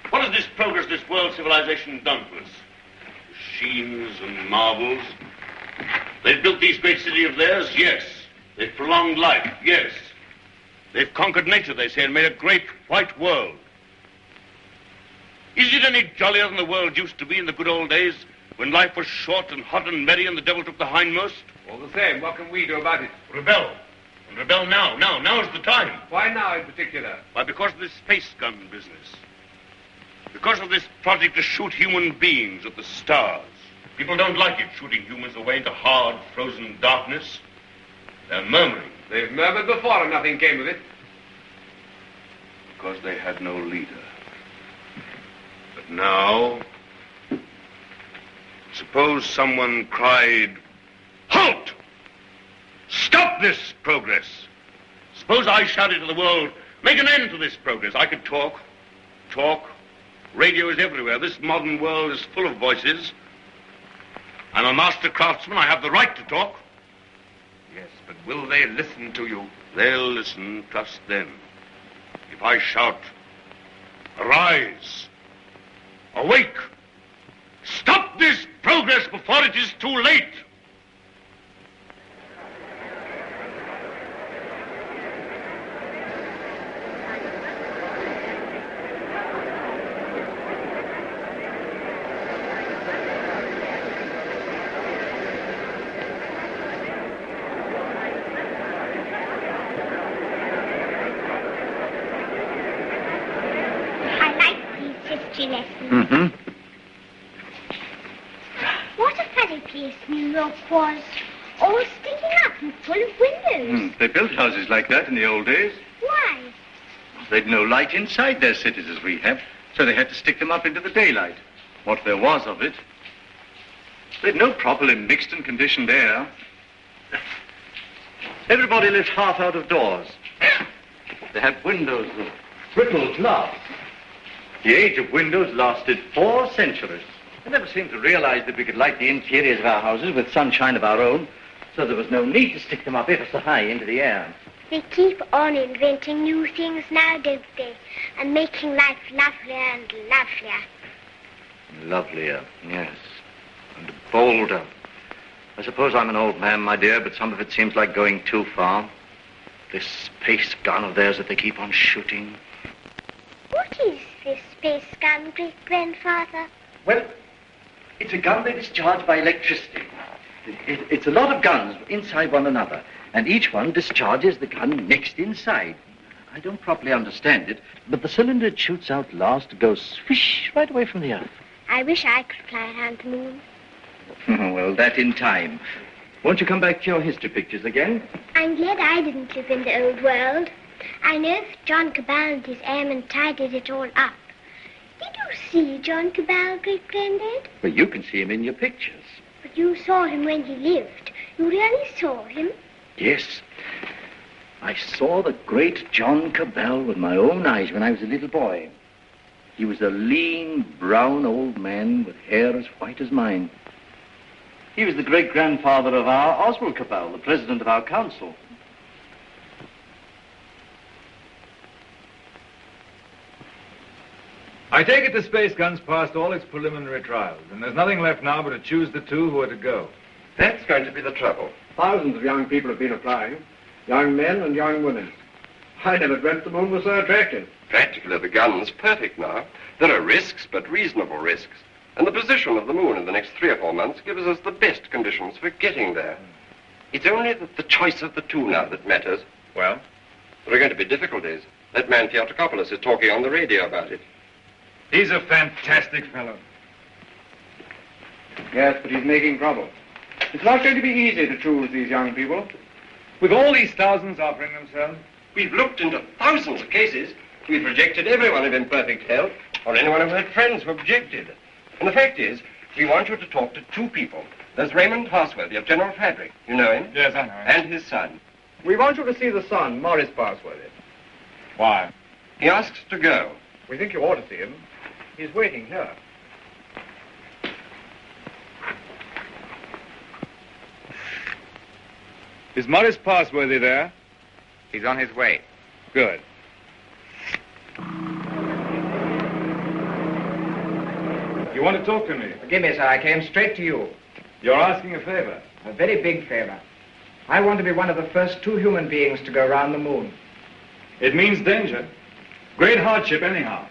What has this progress, this world civilization done to us? Machines and marvels. They've built these great cities of theirs, yes. They've prolonged life, yes. They've conquered nature, they say, and made a great white world. Is it any jollier than the world used to be in the good old days, when life was short and hot and merry and the devil took the hindmost? All the same, what can we do about it? Rebel. And rebel now. Now's the time. Why now in particular? Why, because of this space gun business. Because of this project to shoot human beings at the stars. People don't like it, shooting humans away into hard, frozen darkness. They're murmuring. They've murmured before and nothing came of it. Because they had no leader. But now, suppose someone cried, "Halt! Stop this progress!" Suppose I shouted to the world, "Make an end to this progress." I could talk. Radio is everywhere. This modern world is full of voices. I'm a master craftsman. I have the right to talk. Yes, but will they listen to you? They'll listen. Trust them. If I shout, "Arise! Awake! Stop this progress before it is too late!" What a funny place New York was. All sticking up and full of windows. They built houses like that in the old days. Why? They'd no light inside their cities as we have, so they had to stick them up into the daylight. What there was of it. They'd no properly mixed and conditioned air. Everybody lived half out of doors. They had windows of brittle glass. The age of windows lasted 4 centuries. I never seemed to realize that we could light the interiors of our houses with sunshine of our own, so there was no need to stick them up ever so high into the air. They keep on inventing new things now, don't they? And making life lovelier and lovelier. Lovelier, yes. And bolder. I suppose I'm an old man, my dear, but some of it seems like going too far. This space gun of theirs that they keep on shooting. What is this space gun, great-grandfather? Well, it's a gun they discharge by electricity. It's a lot of guns inside one another, and each one discharges the gun next inside. I don't properly understand it, but the cylinder it shoots out last goes swish right away from the earth. I wish I could fly around the moon. Well, that in time. Won't you come back to your history pictures again? I'm glad I didn't live in the old world. I know that John Cabal and his airmen tidied it all up. Did you see John Cabal, great-granddad? Well, you can see him in your pictures. But you saw him when he lived. You really saw him? Yes. I saw the great John Cabal with my own eyes when I was a little boy. He was a lean, brown old man with hair as white as mine. He was the great-grandfather of our Oswald Cabal, the president of our council. I take it the space gun's passed all its preliminary trials, and there's nothing left now but to choose the 2 who are to go. That's going to be the trouble. Thousands of young people have been applying. Young men and young women. I never dreamt the moon was so attractive. Practically, the gun's perfect now. There are risks, but reasonable risks. And the position of the moon in the next 3 or 4 months gives us the best conditions for getting there. It's only the choice of the 2 now that matters. Well? There are going to be difficulties. That man Theatrokopoulos is talking on the radio about it. He's a fantastic fellow. Yes, but he's making trouble. It's not going to be easy to choose these young people. With all these thousands offering themselves? We've looked into thousands of cases. We've rejected everyone of imperfect health, or anyone who had friends who objected. And the fact is, we want you to talk to 2 people. There's Raymond Passworthy of General Fabric. You know him? Yes, I know him. And his son. We want you to see the son, Maurice Braddell. Why? He asks to go. We think you ought to see him. He's waiting here. Is Maurice Passworthy there? He's on his way. Good. want to talk to me? Forgive me, sir. I came straight to you. You're asking a favor. A very big favor. I want to be one of the first 2 human beings to go around the moon. It means danger. Great hardship, anyhow.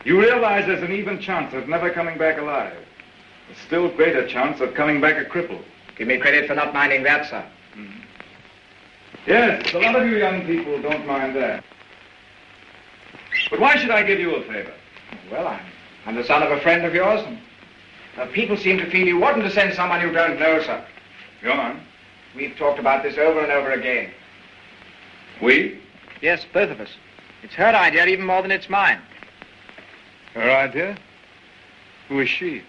You realize there's an even chance of never coming back alive. A still greater chance of coming back a cripple. Give me credit for not minding that, sir. Mm-hmm. Yes, a lot of you young people don't mind that. But why should I give you a favor? Well, I'm the son of a friend of yours, and people seem to feel you oughtn't to send someone you don't know, sir. Go on. We've talked about this over and over again. We? Yes, both of us. It's her idea even more than it's mine. Her idea? Who is she?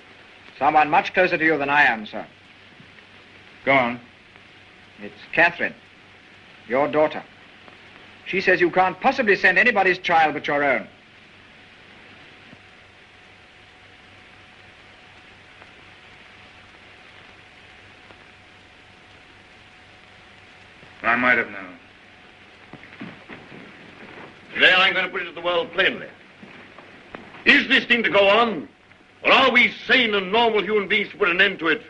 Someone much closer to you than I am, sir. Go on. It's Catherine, your daughter. She says you can't possibly send anybody's child but your own. I might have known. Today I'm going to put it to the world plainly. Is this thing to go on? Or are we sane and normal human beings to put an end to it,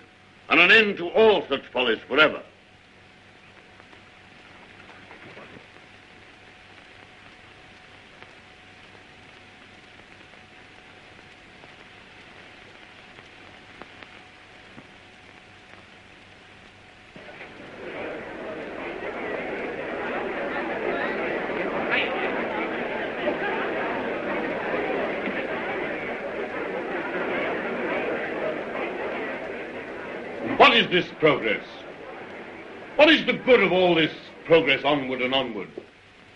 and an end to all such follies forever? What is this progress? What is the good of all this progress onward and onward?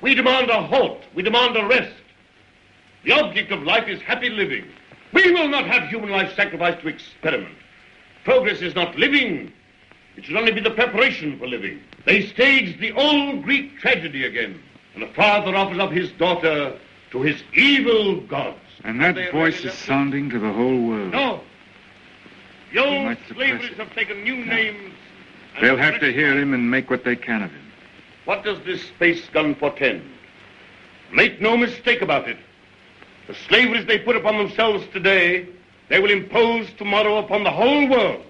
We demand a halt. We demand a rest. The object of life is happy living. We will not have human life sacrificed to experiment. Progress is not living. It should only be the preparation for living. They staged the old Greek tragedy again, and a father offers up his daughter to his evil gods. And that voice is sounding to the whole world. No. The old slaveries have taken new names. They'll have to hear him and make what they can of him. What does this space gun portend? Make no mistake about it. The slaveries they put upon themselves today, they will impose tomorrow upon the whole world.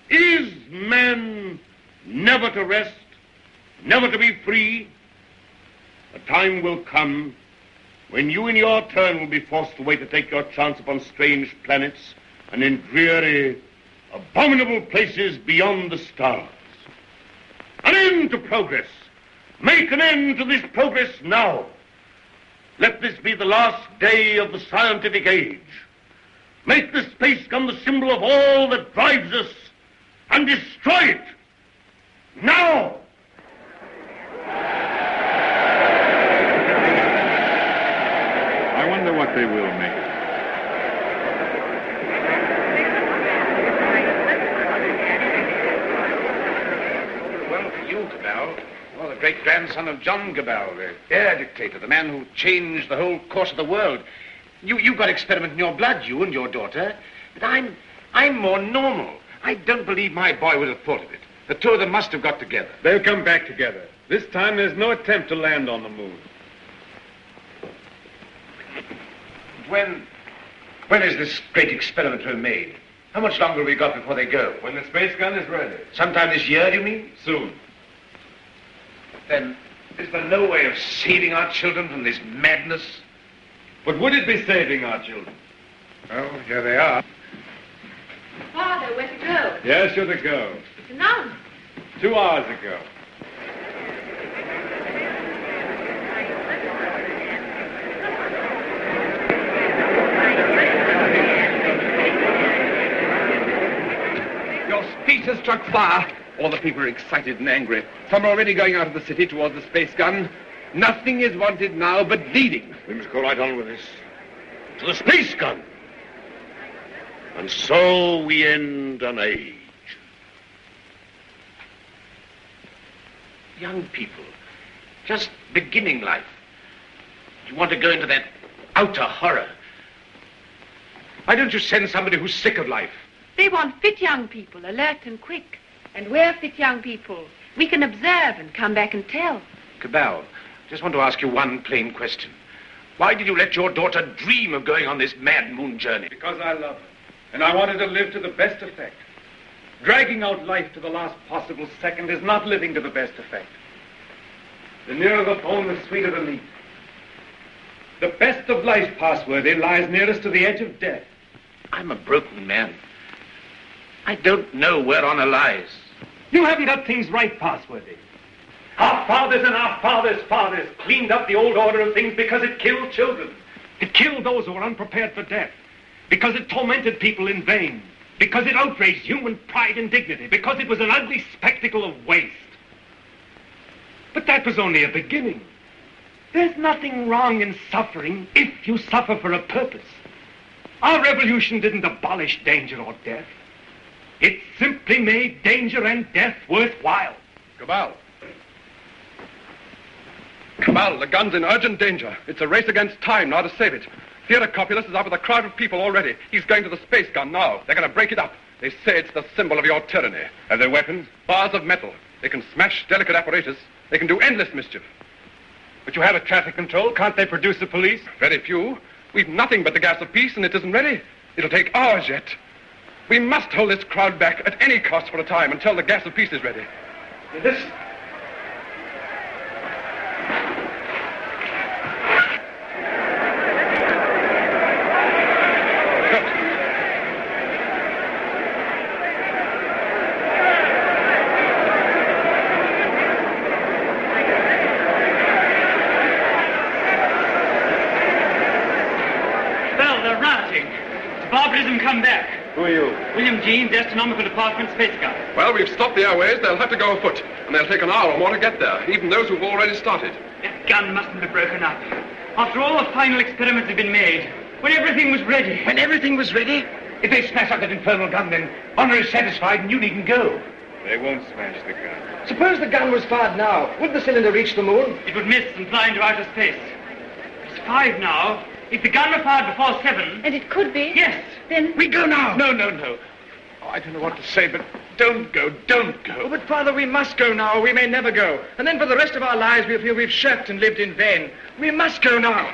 Is man never to rest, never to be free? A time will come when you in your turn will be forced away to take your chance upon strange planets and in dreary, abominable places beyond the stars. An end to progress. Make an end to this progress now. Let this be the last day of the scientific age. Make the space gun the symbol of all that drives us, and destroy it. Now! I wonder what they will make. Well, for you, Cabal, you're the great-grandson of John Cabal, the air dictator, the man who changed the whole course of the world. You've got experiment in your blood, you and your daughter. But I'm more normal. I don't believe my boy would have thought of it. The two of them must have got together. They'll come back together. This time there's no attempt to land on the moon. When is this great experiment to be made? How much longer have we got before they go? When the space gun is ready. Sometime this year, do you mean? Soon. Then, is there no way of saving our children from this madness? But would it be saving our children? Well, here they are. Father, where to go? Yes, you're to go. To none. 2 hours ago. Your speech has struck fire. All the people are excited and angry. Some are already going out of the city towards the space gun. Nothing is wanted now but leading. We must go right on with this. To the space gun. And so we end an age. Young people, just beginning life. You want to go into that outer horror. Why don't you send somebody who's sick of life? They want fit young people, alert and quick. And we're fit young people. We can observe and come back and tell. Cabal, just want to ask you one plain question. Why did you let your daughter dream of going on this mad moon journey? Because I love her. And I wanted to live to the best effect. Dragging out life to the last possible second is not living to the best effect. The nearer the bone, the sweeter the meat. The best of life, Passworthy, lies nearest to the edge of death. I'm a broken man. I don't know where honor lies. You haven't got things right, Passworthy. Our fathers and our fathers' fathers cleaned up the old order of things because it killed children. It killed those who were unprepared for death. Because it tormented people in vain. Because it outraged human pride and dignity. Because it was an ugly spectacle of waste. But that was only a beginning. There's nothing wrong in suffering if you suffer for a purpose. Our revolution didn't abolish danger or death. It simply made danger and death worthwhile. Cabal. Cabal, the gun's in urgent danger. It's a race against time now to save it. Theodocopulus is up with a crowd of people already. He's going to the space gun now. They're going to break it up. They say it's the symbol of your tyranny. Have they weapons? Bars of metal. They can smash delicate apparatus. They can do endless mischief. But you have a traffic control. Can't they produce the police? Very few. We've nothing but the gas of peace, and it isn't ready. It'll take hours yet. We must hold this crowd back at any cost for a time until the gas of peace is ready. Listen. Barbarism come back. Who are you? William Jeanes, Astronomical Department, Space Guard. Well, we've stopped the airways. They'll have to go afoot. And they'll take an hour or more to get there, even those who've already started. That gun mustn't be broken up. After all the final experiments have been made, when everything was ready. When everything was ready? If they smash up that infernal gun, then honor is satisfied and you needn't go. They won't smash the gun. Suppose the gun was fired now. Would the cylinder reach the moon? It would miss and fly into outer space. It's 5 now. If the gun were fired before 7... And it could be? Yes. Then... We go now. No. Oh, I don't know what to say, but don't go. Oh, but, Father, we must go now, or we may never go. And then for the rest of our lives we'll feel we've shirked and lived in vain. We must go now.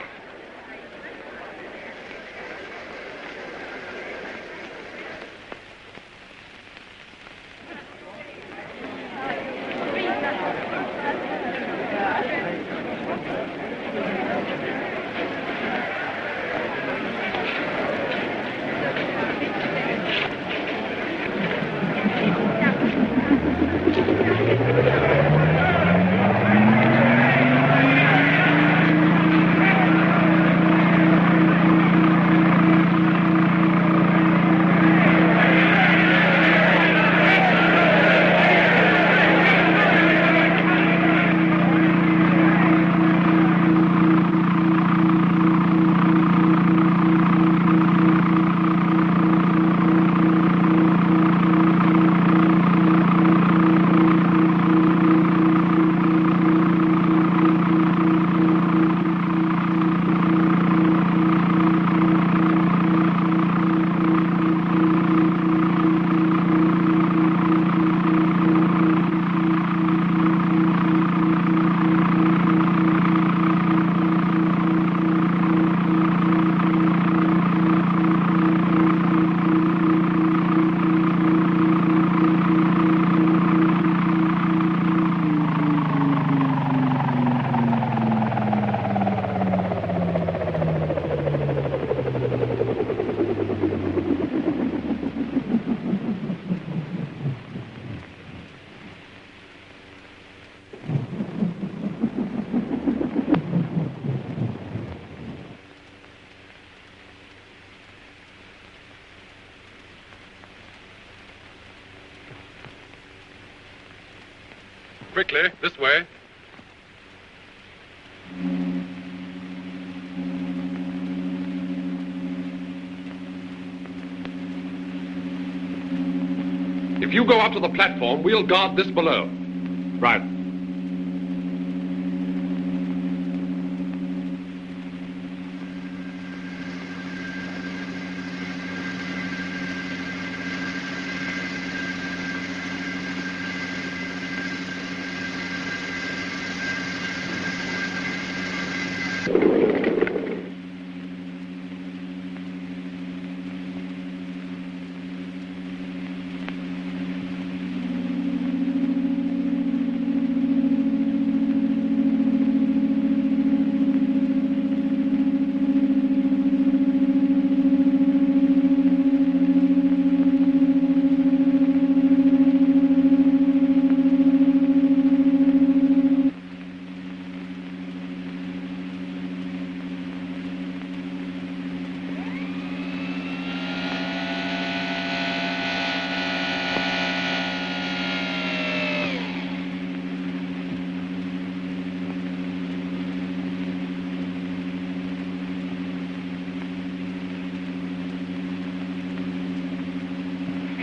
Quickly, this way. If you go up to the platform, we'll guard this below. Right.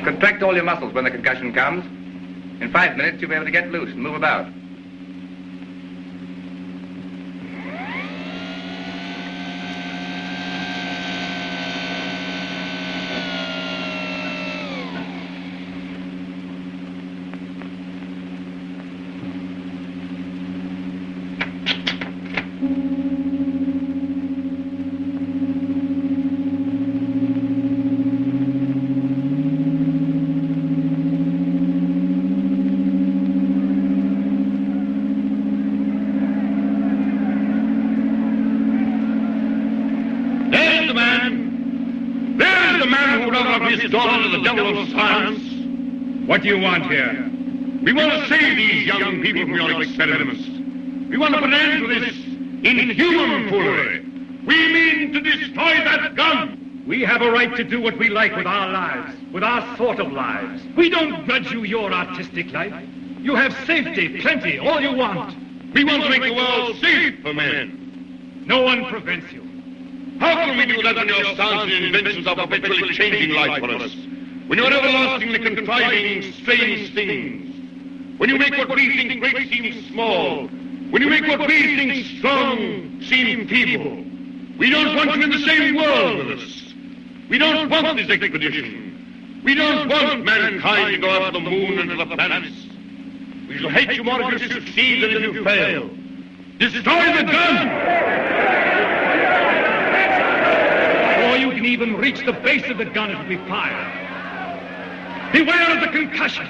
Contract all your muscles when the concussion comes. In 5 minutes, you'll be able to get loose and move about. His daughter to the devil of science. What do you want here? We want to save these young people from your experiments. We want to put an end to this inhuman foolery. We mean to destroy that gun. We have a right to do what we like with our lives, with our sort of lives. We don't grudge you your artistic life. You have safety, plenty, all you want. We want to make the world safe for men. No one prevents you. How can we do that when your science and inventions are perpetually changing life for us? When you're everlastingly contriving strange things? When you make what we think great seem small? When you make what we think strong seem feeble? We don't want you in the same world with us. We don't want this expedition. We don't want mankind to go up to the moon and to the planets. We shall hate you more if you succeed than if you fail. Destroy the gun! Before you can even reach the base of the gun, it will be fired. Beware of the concussion!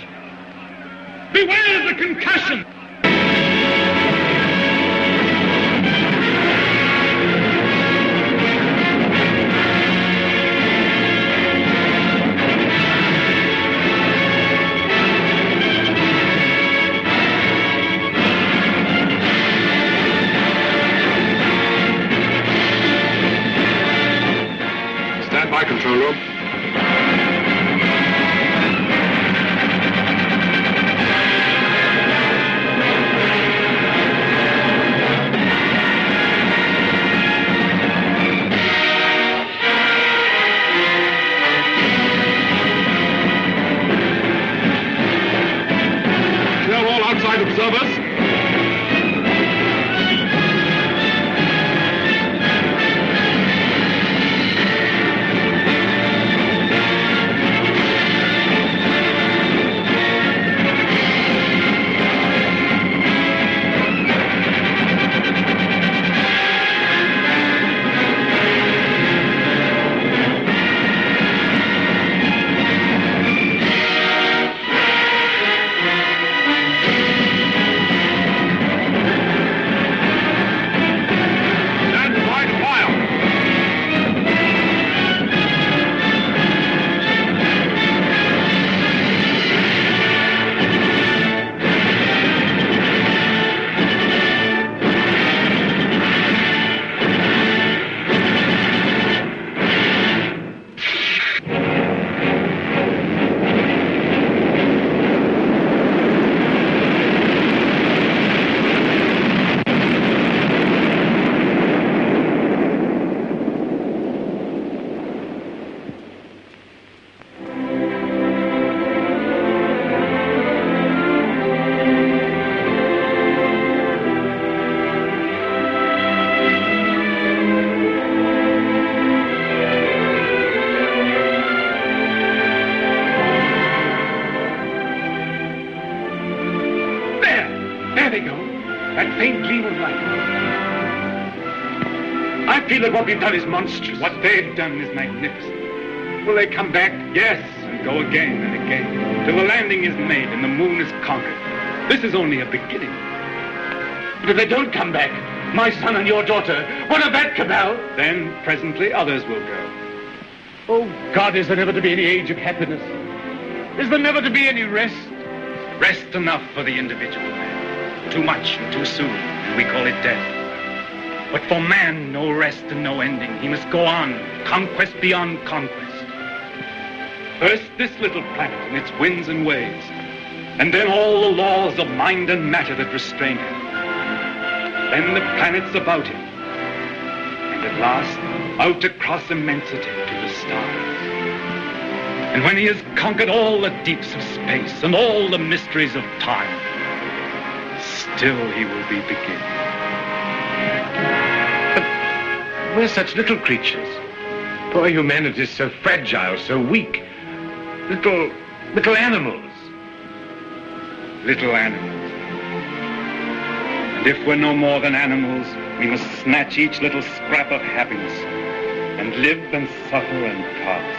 Beware of the concussion! Stand by, control room. Clear all outside observers. What we've done is monstrous. What they've done is magnificent. Will they come back? Yes, and go again and again, till the landing is made and the moon is conquered. This is only a beginning. But if they don't come back, my son and your daughter, what of that, Cabal? Then, presently, others will go. Oh, God, is there never to be any age of happiness? Is there never to be any rest? Rest enough for the individual man. Too much and too soon, and we call it death. But for man, no rest and no ending. He must go on, conquest beyond conquest. First, this little planet and its winds and waves, and then all the laws of mind and matter that restrain him. Then the planets about him, and at last, out across immensity to the stars. And when he has conquered all the deeps of space and all the mysteries of time, still he will be beginning. But we're such little creatures. Poor humanity is so fragile, so weak. Little animals. Little animals. And if we're no more than animals, we must snatch each little scrap of happiness and live and suffer and pass,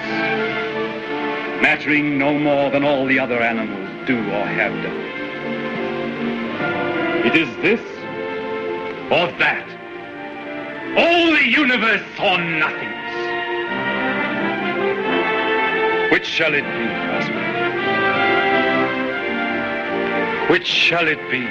mattering no more than all the other animals do or have done. It is this or that. All the universe or nothingness. Which shall it be, husband? Which shall it be?